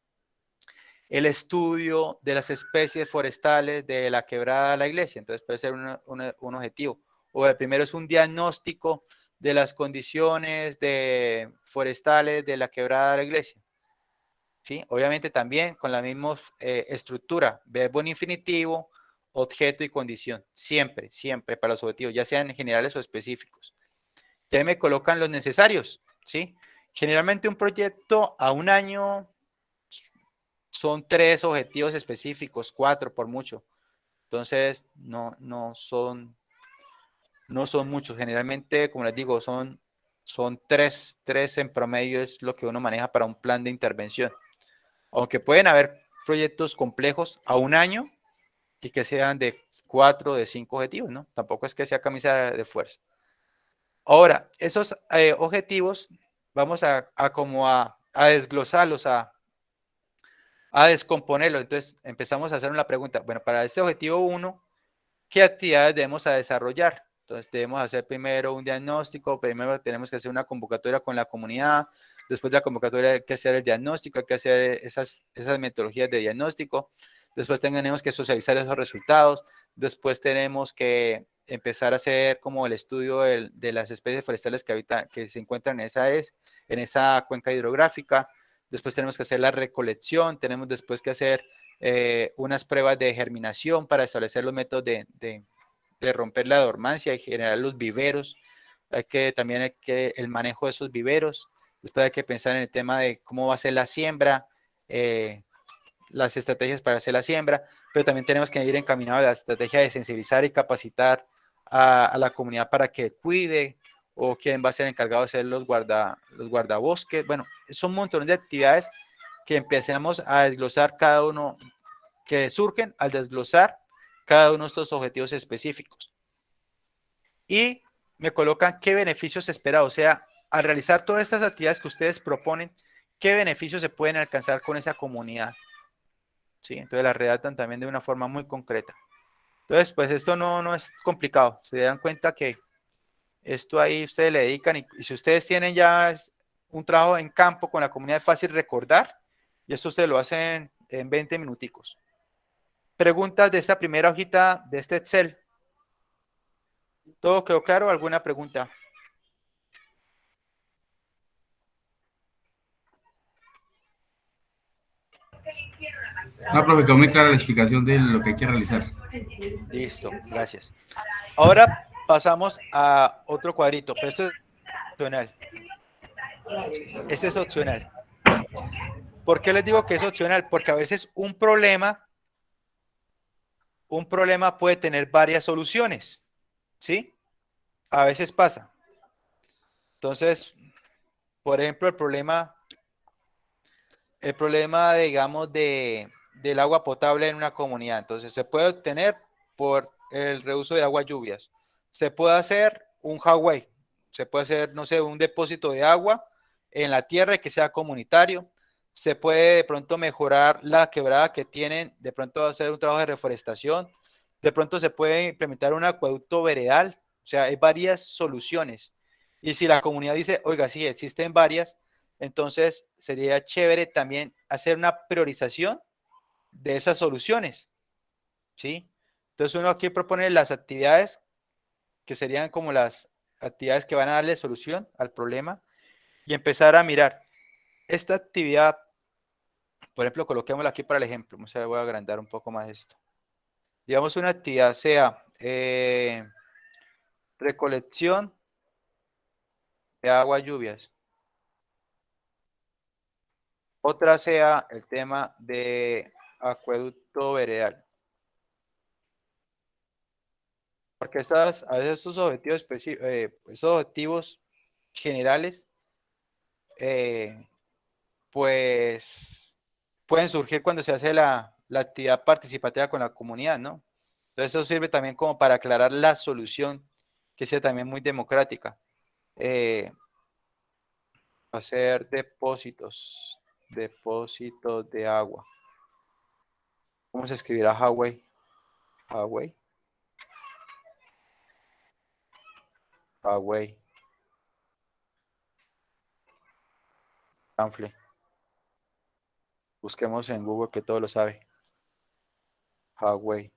el estudio de las especies forestales de la Quebrada de la Iglesia. Entonces, puede ser un objetivo. O el primero es un diagnóstico de las condiciones forestales de la Quebrada de la Iglesia, ¿sí? Obviamente también con la misma estructura, verbo en infinitivo, objeto y condición, siempre, siempre para los objetivos, ya sean generales o específicos. Ya me colocan los necesarios, ¿sí? Generalmente un proyecto a un año son 3 objetivos específicos, 4 por mucho. Entonces, no son muchos. Generalmente, como les digo, son 3 en promedio es lo que uno maneja para un plan de intervención. Aunque pueden haber proyectos complejos a un año y que sean de 4, de 5 objetivos, ¿no? Tampoco es que sea camisa de fuerza. Ahora, esos objetivos vamos a desglosarlos, a descomponerlos. Entonces, empezamos a hacer una pregunta. Bueno, para este objetivo 1, ¿qué actividades debemos a desarrollar? Entonces, debemos hacer primero un diagnóstico, primero tenemos que hacer una convocatoria con la comunidad, después de la convocatoria hay que hacer el diagnóstico, hay que hacer esas metodologías de diagnóstico, después tenemos que socializar esos resultados, después tenemos que empezar a hacer como el estudio de las especies forestales que se encuentran en esa cuenca hidrográfica, después tenemos que hacer la recolección, tenemos después que hacer unas pruebas de germinación para establecer los métodos de romper la dormancia y generar los viveros. También hay que el manejo de esos viveros. Después hay que pensar en el tema de cómo va a ser la siembra, las estrategias para hacer la siembra, pero también tenemos que ir encaminados a la estrategia de sensibilizar y capacitar a la comunidad para que cuide, o quién va a ser encargado de hacer los guardabosques. Bueno, son un montón de actividades que empecemos a desglosar cada uno, que surgen al desglosar cada uno de estos objetivos específicos. Y me colocan qué beneficios se espera, o sea, al realizar todas estas actividades que ustedes proponen, qué beneficios se pueden alcanzar con esa comunidad, ¿sí? Entonces las redactan también de una forma muy concreta. Entonces, pues esto no es complicado, se dan cuenta que esto ahí ustedes le dedican, y si ustedes tienen ya un trabajo en campo con la comunidad, es fácil recordar, y esto ustedes lo hacen en 20 minuticos. Preguntas de esta primera hojita de este Excel. ¿Todo quedó claro? ¿Alguna pregunta? No, profe, quedó muy clara la explicación de lo que hay que realizar. Listo, gracias. Ahora pasamos a otro cuadrito, pero esto es opcional. Este es opcional. ¿Por qué les digo que es opcional? Porque a veces un problema puede tener varias soluciones, ¿sí? A veces pasa. Entonces, por ejemplo, el problema, digamos, del agua potable en una comunidad. Entonces, se puede obtener por el reuso de agua lluvias. Se puede hacer un Hawái. Se puede hacer, no sé, un depósito de agua en la tierra y que sea comunitario. Se puede de pronto mejorar la quebrada que tienen, de pronto hacer un trabajo de reforestación, de pronto se puede implementar un acueducto veredal, o sea, hay varias soluciones. Y si la comunidad dice, oiga, sí, existen varias, entonces sería chévere también hacer una priorización de esas soluciones, ¿sí? Entonces uno aquí propone las actividades que serían como las actividades que van a darle solución al problema y empezar a mirar esta actividad, por ejemplo, coloquémosla aquí para el ejemplo, voy a agrandar un poco más esto. Digamos una actividad sea recolección de agua, lluvias. Otra sea el tema de acueducto veredal. Porque a veces estos objetivos, esos objetivos generales, pues pueden surgir cuando se hace la actividad participativa con la comunidad, ¿no? Entonces eso sirve también como para aclarar la solución, que sea también muy democrática. Hacer depósitos de agua. ¿Cómo se escribirá Huawei? Huawei. Huawei. Canfle. Busquemos en Google que todo lo sabe. Huawei.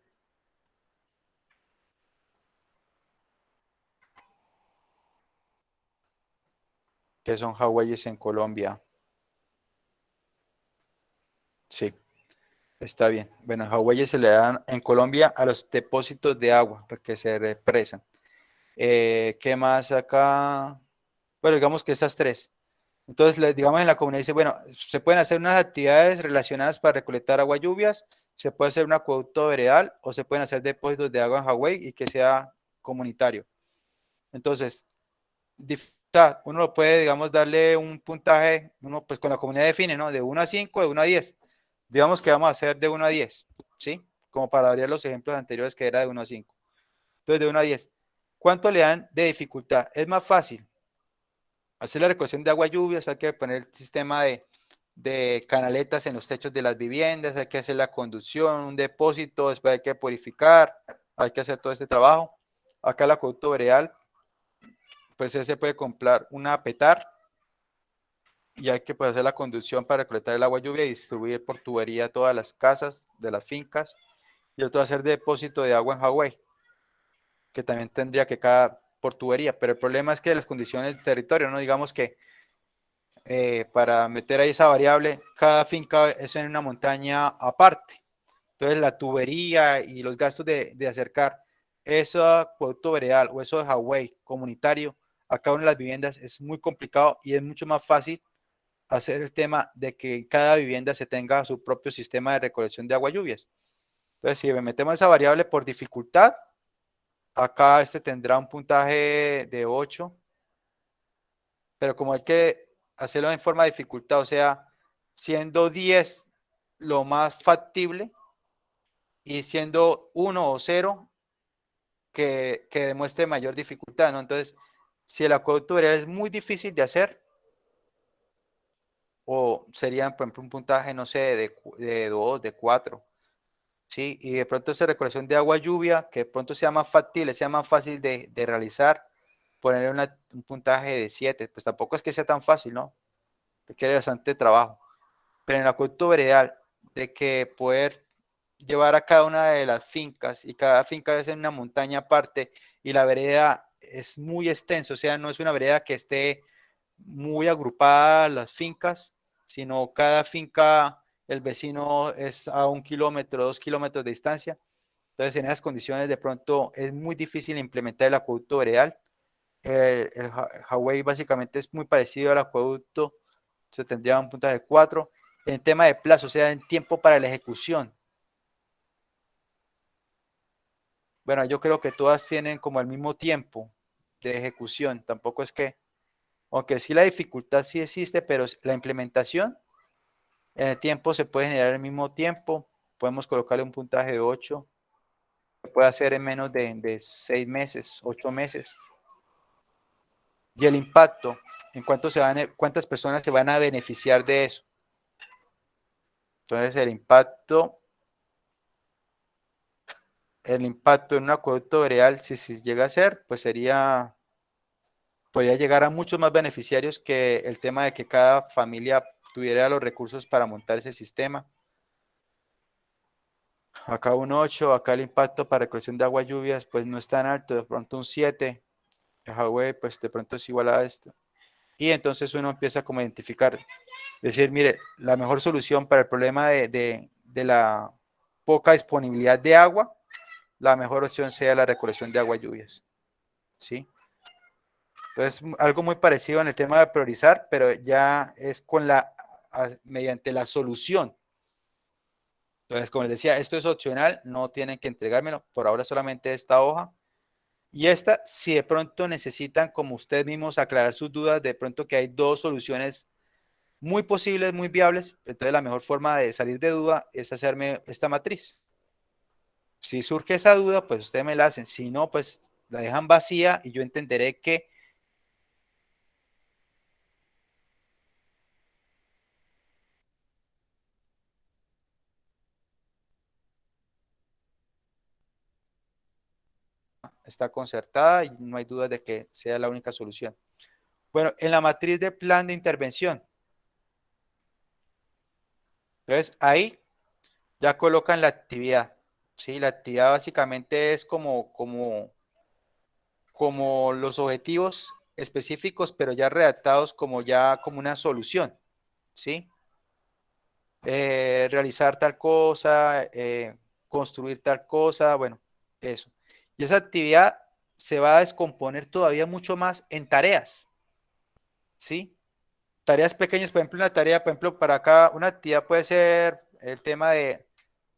¿Qué son Huawei's en Colombia? Sí, está bien. Bueno, Huawei se le dan en Colombia a los depósitos de agua para que se represan. ¿Qué más acá? Bueno, digamos que esas tres. Entonces, digamos en la comunidad dice, bueno, se pueden hacer unas actividades relacionadas para recolectar agua lluvias, se puede hacer un acueducto veredal o se pueden hacer depósitos de agua en Huawei y que sea comunitario. Entonces, uno lo puede, digamos, darle un puntaje, uno pues con la comunidad define, ¿no? De 1 a 5, de 1 a 10. Digamos que vamos a hacer de 1 a 10, ¿sí? Como para variar los ejemplos anteriores que era de 1 a 5. Entonces, de 1 a 10. ¿Cuánto le dan de dificultad? Es más fácil hacer la recolección de agua lluvias, hay que poner el sistema de canaletas en los techos de las viviendas, hay que hacer la conducción, un depósito, después hay que purificar, hay que hacer todo este trabajo. Acá el acueducto veredal, pues se puede comprar una petar y hay que hacer la conducción para recolectar el agua lluvia y distribuir por tubería a todas las casas de las fincas. Y otro hacer depósito de agua en Huawei, que también tendría que cada por tubería, pero el problema es que las condiciones del territorio, no digamos que para meter ahí esa variable, cada finca es en una montaña aparte. Entonces la tubería y los gastos de acercar ese acueducto veredal o eso de Huawei comunitario a cada una de las viviendas es muy complicado y es mucho más fácil hacer el tema de que cada vivienda se tenga su propio sistema de recolección de agua lluvias. Entonces, si me metemos esa variable por dificultad, acá este tendrá un puntaje de 8, pero como hay que hacerlo en forma de dificultad, o sea, siendo 10 lo más factible y siendo 1 o 0 que demuestre mayor dificultad, ¿no? Entonces, si el acueducto es muy difícil de hacer, o serían, por ejemplo, un puntaje, no sé, de 2, de 4, ¿sí? Y de pronto esa recolección de agua lluvia, que de pronto sea más factible, sea más fácil de realizar, ponerle un puntaje de 7, pues tampoco es que sea tan fácil, ¿no? Requiere bastante trabajo. Pero en el acueducto veredal, de que poder llevar a cada una de las fincas, y cada finca es en una montaña aparte, y la vereda es muy extensa, o sea, no es una vereda que esté muy agrupada las fincas, sino cada finca, el vecino es a 1 kilómetro, 2 kilómetros de distancia. Entonces, en esas condiciones, de pronto es muy difícil implementar el acueducto veredal. El Huawei básicamente es muy parecido al acueducto, se tendría un puntaje de 4. En tema de plazo, o sea, en tiempo para la ejecución. Bueno, yo creo que todas tienen como el mismo tiempo de ejecución. Tampoco es que, aunque sí la dificultad sí existe, pero la implementación en el tiempo se puede generar al mismo tiempo. Podemos colocarle un puntaje de 8. Se puede hacer en menos de 6 meses, 8 meses. Y el impacto. ¿En cuántas personas se van a beneficiar de eso? Entonces, el impacto en un acueducto veredal, si llega a ser, pues podría llegar a muchos más beneficiarios que el tema de que cada familia tuviera los recursos para montar ese sistema. Acá un 8, acá el impacto para recolección de agua lluvias, pues no es tan alto, de pronto un 7, Huawei, pues de pronto es igual a esto. Y entonces uno empieza como a identificar, decir, mire, la mejor solución para el problema de la poca disponibilidad de agua, la mejor opción sea la recolección de agua lluvias, ¿sí? Entonces, algo muy parecido en el tema de priorizar, pero ya es mediante la solución. Entonces, como les decía, esto es opcional, no tienen que entregármelo, por ahora solamente esta hoja. Y esta, si de pronto necesitan, como ustedes mismos, aclarar sus dudas, de pronto que hay dos soluciones muy posibles, muy viables, entonces la mejor forma de salir de duda es hacerme esta matriz. Si surge esa duda, pues ustedes me la hacen, si no, pues la dejan vacía y yo entenderé que está concertada y no hay duda de que sea la única solución. Bueno, en la matriz de plan de intervención, entonces ahí ya colocan la actividad, ¿sí? La actividad básicamente es como los objetivos específicos, pero ya redactados como una solución, ¿sí? Realizar tal cosa, construir tal cosa, bueno, eso. Y esa actividad se va a descomponer todavía mucho más en tareas, ¿sí? Tareas pequeñas, por ejemplo, una tarea, por ejemplo, para acá, una actividad puede ser el tema de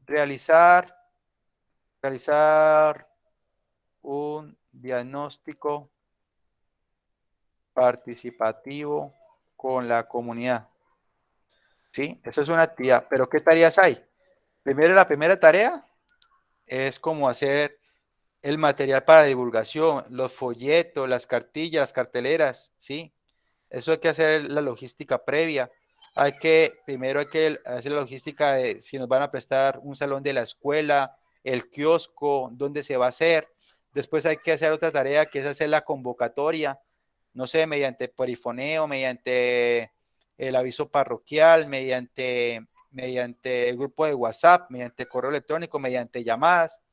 realizar un diagnóstico participativo con la comunidad. ¿Sí? Esa es una actividad. Pero ¿qué tareas hay? Primero, la primera tarea es como hacer el material para divulgación, los folletos, las cartillas, las carteleras, ¿sí? Eso hay que hacer la logística previa. Primero hay que hacer la logística de si nos van a prestar un salón de la escuela, el kiosco, dónde se va a hacer. Después hay que hacer otra tarea que es hacer la convocatoria, no sé, mediante perifoneo, mediante el aviso parroquial, mediante el grupo de WhatsApp, mediante correo electrónico, mediante llamadas,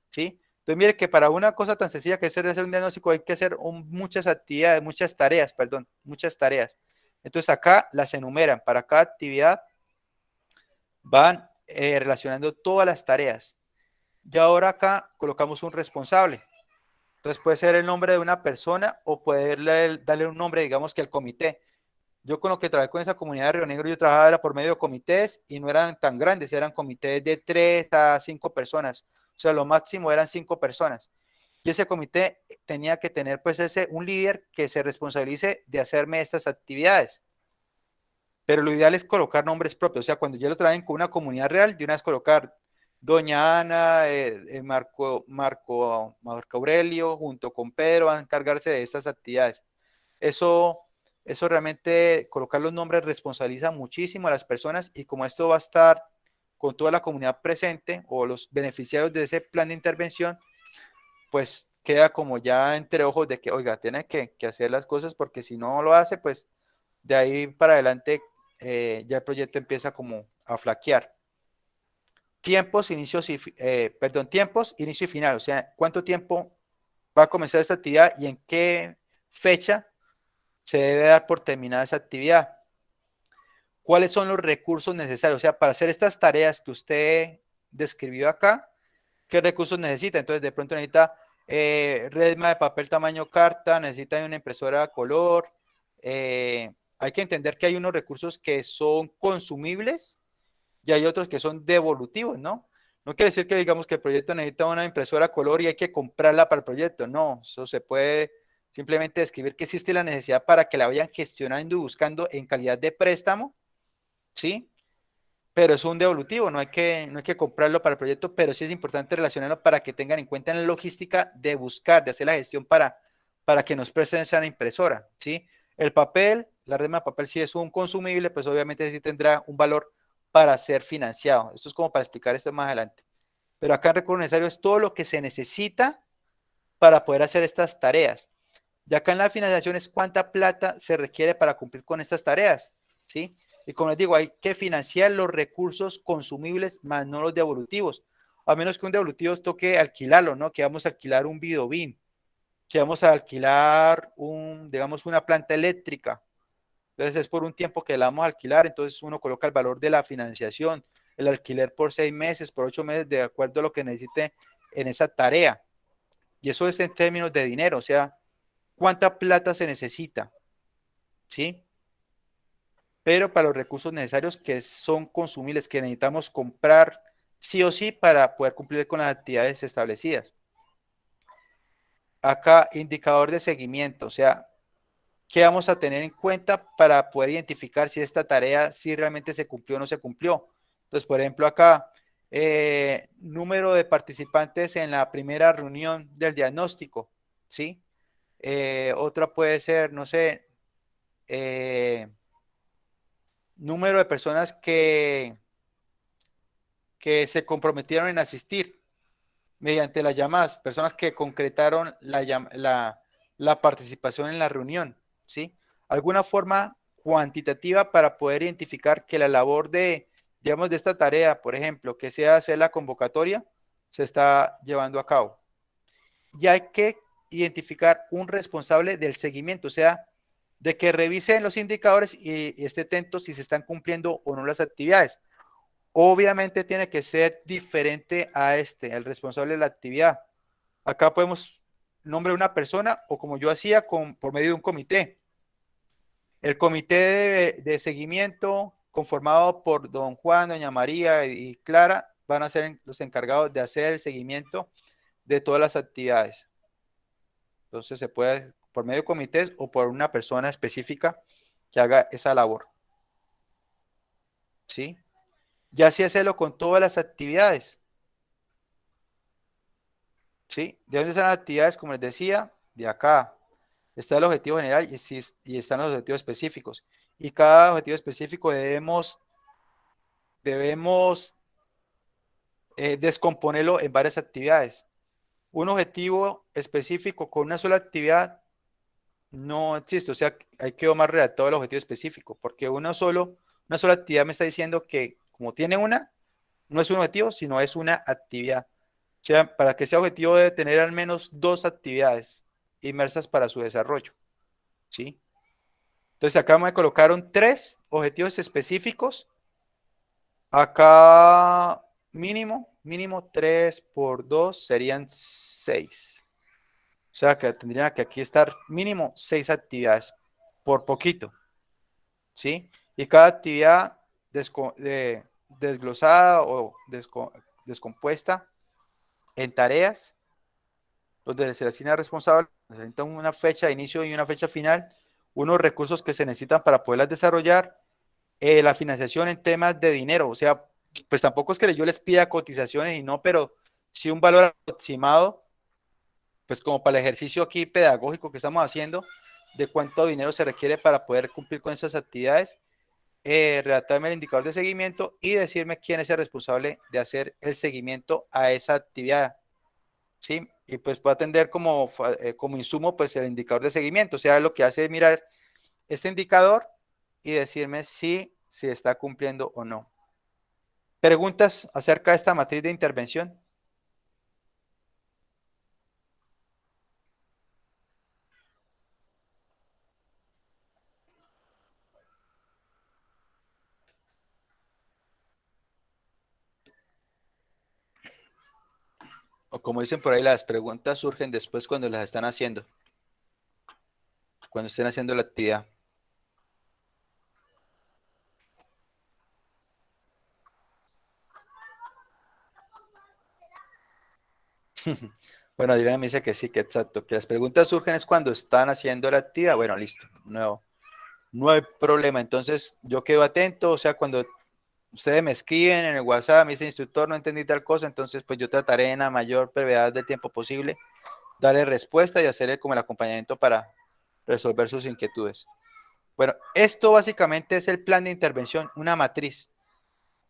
¿sí? Entonces, mire que para una cosa tan sencilla que es hacer un diagnóstico hay que hacer muchas actividades, muchas tareas, perdón, muchas tareas. Entonces, acá las enumeran. Para cada actividad van relacionando todas las tareas. Y ahora acá colocamos un responsable. Entonces, puede ser el nombre de una persona o poderle darle un nombre, digamos que el comité. Yo con lo que trabajé con esa comunidad de Río Negro, yo trabajaba era por medio de comités y no eran tan grandes, eran comités de 3 a 5 personas. O sea, lo máximo eran 5 personas. Y ese comité tenía que tener pues un líder que se responsabilice de hacerme estas actividades. Pero lo ideal es colocar nombres propios. O sea, cuando ya lo traen con una comunidad real, de una vez colocar Doña Ana, Marco Aurelio, junto con Pedro, van a encargarse de estas actividades. Eso realmente, colocar los nombres responsabiliza muchísimo a las personas y como esto va a estar con toda la comunidad presente o los beneficiarios de ese plan de intervención, pues queda como ya entre ojos de que, oiga, tiene que hacer las cosas porque si no lo hace, pues de ahí para adelante ya el proyecto empieza como a flaquear. Tiempos, tiempos, inicio y final, o sea, cuánto tiempo va a comenzar esta actividad y en qué fecha se debe dar por terminada esa actividad. ¿Cuáles son los recursos necesarios? O sea, para hacer estas tareas que usted describió acá, ¿qué recursos necesita? Entonces, de pronto necesita resma de papel tamaño carta, necesita una impresora a color. Hay que entender que hay unos recursos que son consumibles y hay otros que son devolutivos, ¿no? No quiere decir que digamos que el proyecto necesita una impresora a color y hay que comprarla para el proyecto. No, eso se puede simplemente describir que existe la necesidad para que la vayan gestionando y buscando en calidad de préstamo, ¿sí? Pero es un devolutivo, no hay que comprarlo para el proyecto, pero sí es importante relacionarlo para que tengan en cuenta en la logística de buscar, de hacer la gestión para que nos presten esa impresora, ¿sí? El papel, la resma de papel, si es un consumible, pues obviamente sí tendrá un valor para ser financiado. Esto es como para explicar esto más adelante. Pero acá en recurso necesario es todo lo que se necesita para poder hacer estas tareas. Y acá en la financiación es cuánta plata se requiere para cumplir con estas tareas, ¿sí? Y como les digo, hay que financiar los recursos consumibles más no los devolutivos. A menos que un devolutivo toque alquilarlo, ¿no? Que vamos a alquilar un videobin, que vamos a alquilar digamos, una planta eléctrica. Entonces es por un tiempo que la vamos a alquilar, entonces uno coloca el valor de la financiación, el alquiler por 6 meses, por 8 meses, de acuerdo a lo que necesite en esa tarea. Y eso es en términos de dinero, o sea, cuánta plata se necesita, ¿sí? Pero para los recursos necesarios que son consumibles, que necesitamos comprar sí o sí para poder cumplir con las actividades establecidas. Acá, indicador de seguimiento, o sea, ¿qué vamos a tener en cuenta para poder identificar si esta tarea si realmente se cumplió o no se cumplió? Entonces, por ejemplo, acá, número de participantes en la primera reunión del diagnóstico, ¿sí? Otra puede ser, no sé, número de personas que se comprometieron en asistir mediante las llamadas, personas que concretaron la participación en la reunión, ¿sí? Alguna forma cuantitativa para poder identificar que la labor de, digamos, de esta tarea, por ejemplo, que sea hacer la convocatoria, se está llevando a cabo. Y hay que identificar un responsable del seguimiento, o sea, de que revisen los indicadores y esté atento si se están cumpliendo o no las actividades. Obviamente tiene que ser diferente a el responsable de la actividad. Acá podemos nombrar una persona o como yo hacía por medio de un comité. El comité de seguimiento conformado por don Juan, doña María y Clara van a ser los encargados de hacer el seguimiento de todas las actividades. Entonces se puede por medio de comités o por una persona específica que haga esa labor. ¿Sí? Y así hacerlo con todas las actividades. ¿Sí? ¿De dónde están las actividades? Como les decía, de acá. Está el objetivo general y están los objetivos específicos. Y cada objetivo específico debemos descomponerlo en varias actividades. Un objetivo específico con una sola actividad no existe. O sea, hay que más redactado el objetivo específico, porque una sola actividad me está diciendo que como tiene una, no es un objetivo, sino es una actividad. O sea, para que sea objetivo debe tener al menos 2 actividades inmersas para su desarrollo. ¿Sí? Entonces acá me colocaron 3 objetivos específicos. Acá mínimo 3 por 2 serían 6. O sea que tendrían que aquí estar mínimo 6 actividades por poquito. ¿Sí? Y cada actividad desglosada o descompuesta en tareas donde se le asigna responsable, necesitan una fecha de inicio y una fecha final, unos recursos que se necesitan para poderlas desarrollar, la financiación en temas de dinero, o sea, pues tampoco es que yo les pida cotizaciones y no, pero sí un valor aproximado, pues como para el ejercicio aquí pedagógico que estamos haciendo, de cuánto dinero se requiere para poder cumplir con esas actividades, redactarme el indicador de seguimiento y decirme quién es el responsable de hacer el seguimiento a esa actividad. ¿Sí? Y pues puedo atender como insumo pues el indicador de seguimiento, o sea, lo que hace es mirar este indicador y decirme si está cumpliendo o no. ¿Preguntas acerca de esta matriz de intervención? O como dicen por ahí, las preguntas surgen después cuando las están haciendo, cuando estén haciendo la actividad. Bueno, Adriana me dice que sí, que exacto, que las preguntas surgen es cuando están haciendo la actividad. Bueno, listo, no hay problema. Entonces, yo quedo atento, o sea, cuando ustedes me escriben en el WhatsApp, me dicen, instructor, no entendí tal cosa, entonces pues yo trataré en la mayor brevedad del tiempo posible darle respuesta y hacerle como el acompañamiento para resolver sus inquietudes. Bueno, esto básicamente es el plan de intervención, una matriz.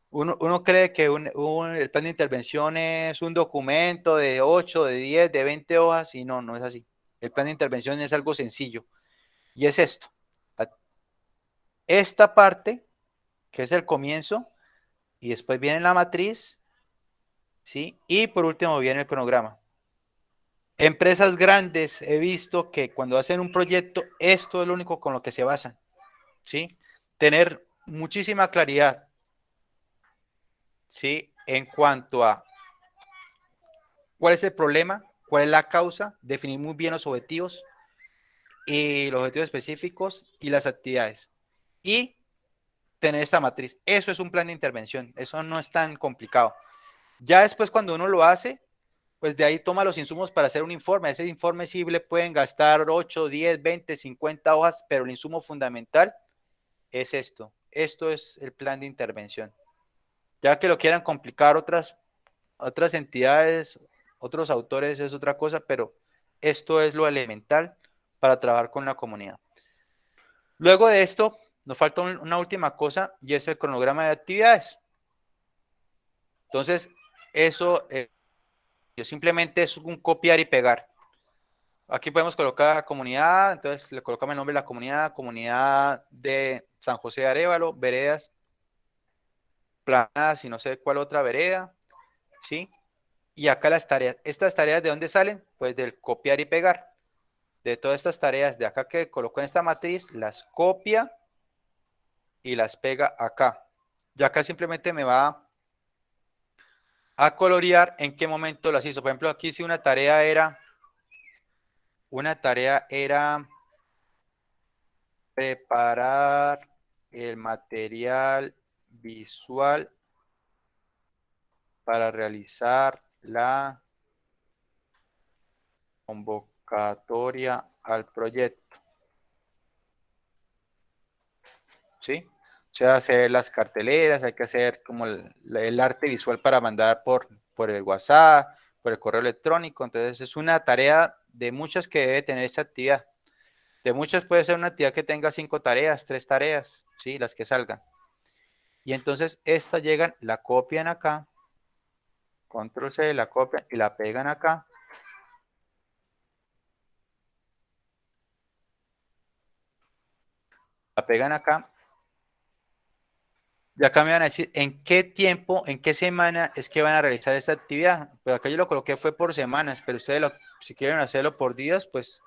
Uno cree que el plan de intervención es un documento de 8, de 10, de 20 hojas y no, no es así. El plan de intervención es algo sencillo y es esto. Esta parte, que es el comienzo, y después viene la matriz, ¿sí? Y por último viene el cronograma. Empresas grandes he visto que cuando hacen un proyecto, esto es lo único con lo que se basan, ¿sí? Tener muchísima claridad, ¿sí? En cuanto a cuál es el problema, cuál es la causa, definir muy bien los objetivos y los objetivos específicos y las actividades. Y tener esta matriz. Eso es un plan de intervención. Eso no es tan complicado. Ya después cuando uno lo hace, pues de ahí toma los insumos para hacer un informe. Ese informe sí le pueden gastar 8, 10, 20, 50 hojas, pero el insumo fundamental es esto. Esto es el plan de intervención. Ya que lo quieran complicar otras entidades, otros autores es otra cosa, pero esto es lo elemental para trabajar con la comunidad. Luego de esto, nos falta una última cosa y es el cronograma de actividades. Entonces, eso simplemente es un copiar y pegar. Aquí podemos colocar comunidad, entonces le colocamos el nombre de la comunidad, comunidad de San José de Arévalo, veredas planadas y no sé cuál otra vereda, ¿sí? Y acá las tareas. ¿Estas tareas de dónde salen? Pues del copiar y pegar. De todas estas tareas de acá que colocó en esta matriz, las copia y las pega acá. Y acá simplemente me va a colorear en qué momento las hizo. Por ejemplo, aquí si una tarea era preparar el material visual para realizar la convocatoria al proyecto. ¿Sí? O sea, hacer las carteleras, hay que hacer como el arte visual para mandar por el WhatsApp, por el correo electrónico. Entonces es una tarea de muchas que debe tener esa actividad. De muchas puede ser una actividad que tenga 5 tareas, 3 tareas, ¿sí? Las que salgan. Y entonces estas llegan, la copian acá, control C, la copian y la pegan acá. La pegan acá. Y acá me van a decir en qué tiempo, en qué semana es que van a realizar esta actividad. Pero acá yo lo coloqué fue por semanas, pero ustedes si quieren hacerlo por días, pues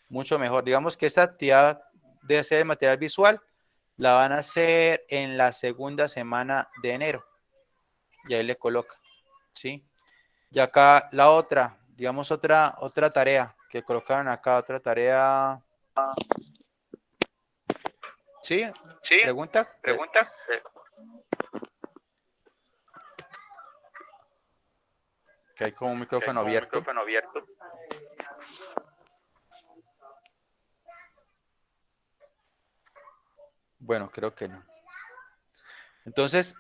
mucho mejor. Digamos que esta actividad de hacer el material visual la van a hacer en la segunda semana de enero. Y ahí le coloca, ¿sí? Y acá la otra, digamos otra tarea que colocaron acá, otra tarea. ¿Sí? Sí, ¿Pregunta? pregunta. Que hay como un micrófono abierto. Micrófono abierto. Bueno, creo que no. Entonces,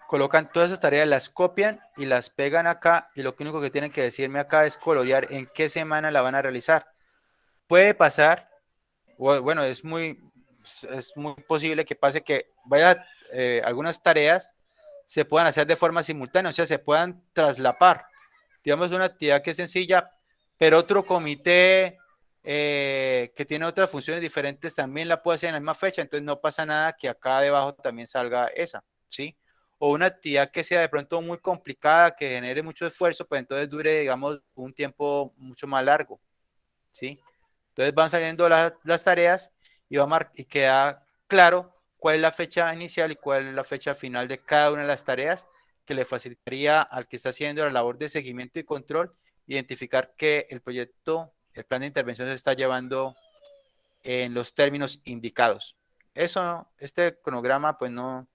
colocan todas esas tareas, las copian y las pegan acá y lo único que tienen que decirme acá es colorear en qué semana la van a realizar. Puede pasar, bueno, es muy posible que pase que algunas tareas se puedan hacer de forma simultánea, o sea, se puedan traslapar. Digamos una actividad que es sencilla, pero otro comité que tiene otras funciones diferentes también la puede hacer en la misma fecha, entonces no pasa nada que acá debajo también salga esa, ¿sí? O una actividad que sea de pronto muy complicada, que genere mucho esfuerzo, pues entonces dure, digamos, un tiempo mucho más largo, ¿sí? Entonces van saliendo las tareas y queda claro cuál es la fecha inicial y cuál es la fecha final de cada una de las tareas que le facilitaría al que está haciendo la labor de seguimiento y control identificar que el proyecto, el plan de intervención se está llevando en los términos indicados. Este cronograma, pues no,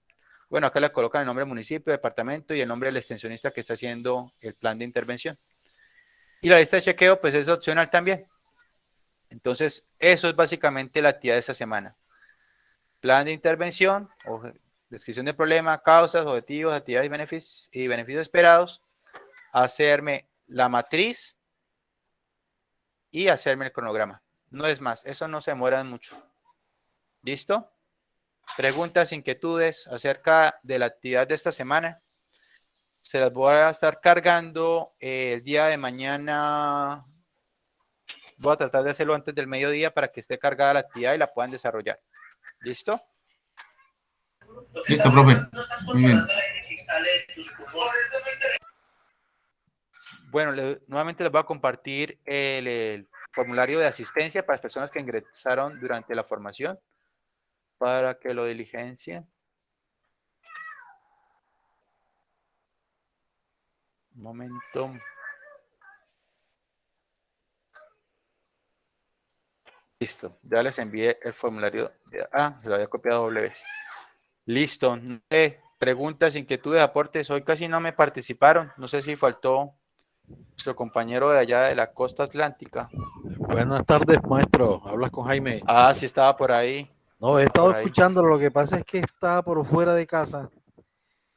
bueno, acá le colocan el nombre del municipio, departamento y el nombre del extensionista que está haciendo el plan de intervención. Y la lista de chequeo, pues es opcional también. Entonces, eso es básicamente la actividad de esta semana. Plan de intervención, descripción del problema, causas, objetivos, actividades y beneficios esperados, hacerme la matriz y hacerme el cronograma. No es más, eso no se demora mucho. ¿Listo? Preguntas, inquietudes acerca de la actividad de esta semana. Se las voy a estar cargando el día de mañana. Voy a tratar de hacerlo antes del mediodía para que esté cargada la actividad y la puedan desarrollar. ¿Listo? Listo, profe. Muy bien. Bueno, nuevamente les voy a compartir el formulario de asistencia para las personas que ingresaron durante la formación para que lo diligencien. Un momento. Listo, ya les envié el formulario. Se lo había copiado doble vez. Listo. Preguntas, inquietudes, aportes. Hoy casi no me participaron. No sé si faltó nuestro compañero de allá de la costa atlántica. Buenas tardes, maestro. Hablas con Jaime. Sí estaba por ahí. No, he estado escuchándolo. Lo que pasa es que estaba por fuera de casa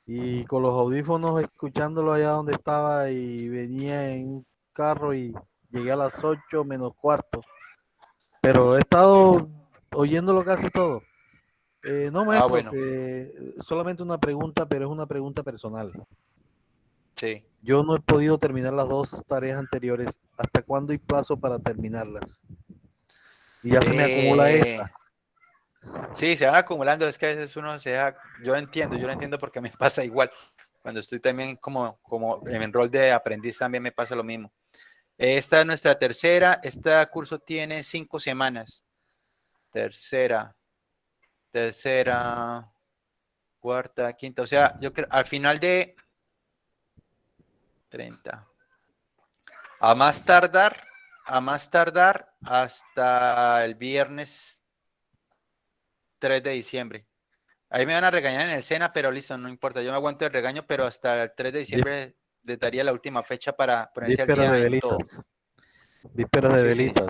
y con los audífonos escuchándolo allá donde estaba y venía en un carro y llegué a las 8 menos cuarto. Pero he estado oyéndolo casi todo. No, maestro, bueno. solamente una pregunta, pero es una pregunta personal. Sí. Yo no he podido terminar las 2 tareas anteriores. ¿Hasta cuándo hay plazo para terminarlas? Y ya se me acumula esta. Sí, se van acumulando, es que a veces uno se deja, yo lo entiendo porque me pasa igual. Cuando estoy también como en el rol de aprendiz también me pasa lo mismo. Esta es nuestra tercera, este curso tiene 5 semanas. Tercera, cuarta, quinta, o sea, yo creo al final de 30. A más tardar hasta el viernes 3 de diciembre. Ahí me van a regañar en el SENA, pero listo, no importa. Yo me aguanto el regaño, pero hasta el 3 de diciembre les daría la última fecha para ponerse al día en todo. Vísperas de velitas.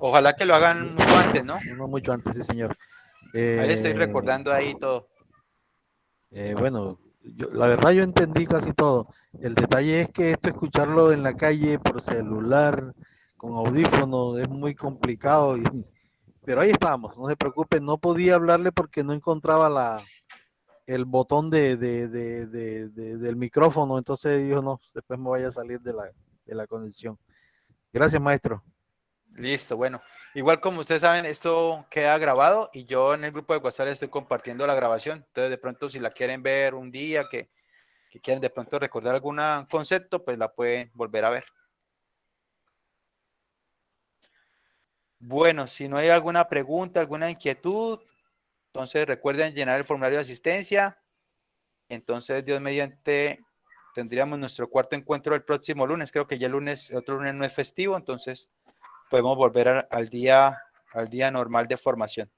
Ojalá que lo hagan mucho antes, ¿no? No mucho antes, sí, señor. Ahí le estoy recordando ahí todo. Bueno, la verdad yo entendí casi todo. El detalle es que esto escucharlo en la calle por celular, con audífonos, es muy complicado. Pero ahí estamos, no se preocupen. No podía hablarle porque no encontraba el botón del micrófono. Entonces dijo, no, después me vaya a salir de la conexión. Gracias, maestro. Listo, bueno. Igual como ustedes saben, esto queda grabado y yo en el grupo de WhatsApp estoy compartiendo la grabación. Entonces, de pronto, si la quieren ver un día, que quieren de pronto recordar algún concepto, pues la pueden volver a ver. Bueno, si no hay alguna pregunta, alguna inquietud, entonces recuerden llenar el formulario de asistencia. Entonces, Dios mediante, tendríamos nuestro cuarto encuentro el próximo lunes. Creo que ya otro lunes no es festivo, entonces podemos volver al día normal de formación.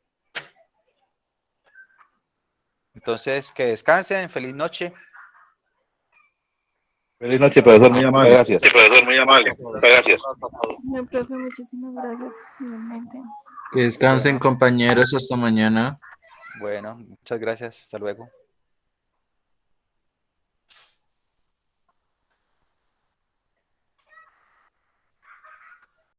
Entonces, que descansen, feliz noche. Feliz noche, profesor, muy amable. Gracias. Sí, profesor, muy amable. Gracias. No, profe, muchísimas gracias. Igualmente. Que descansen, compañeros, hasta mañana. Bueno, muchas gracias. Hasta luego.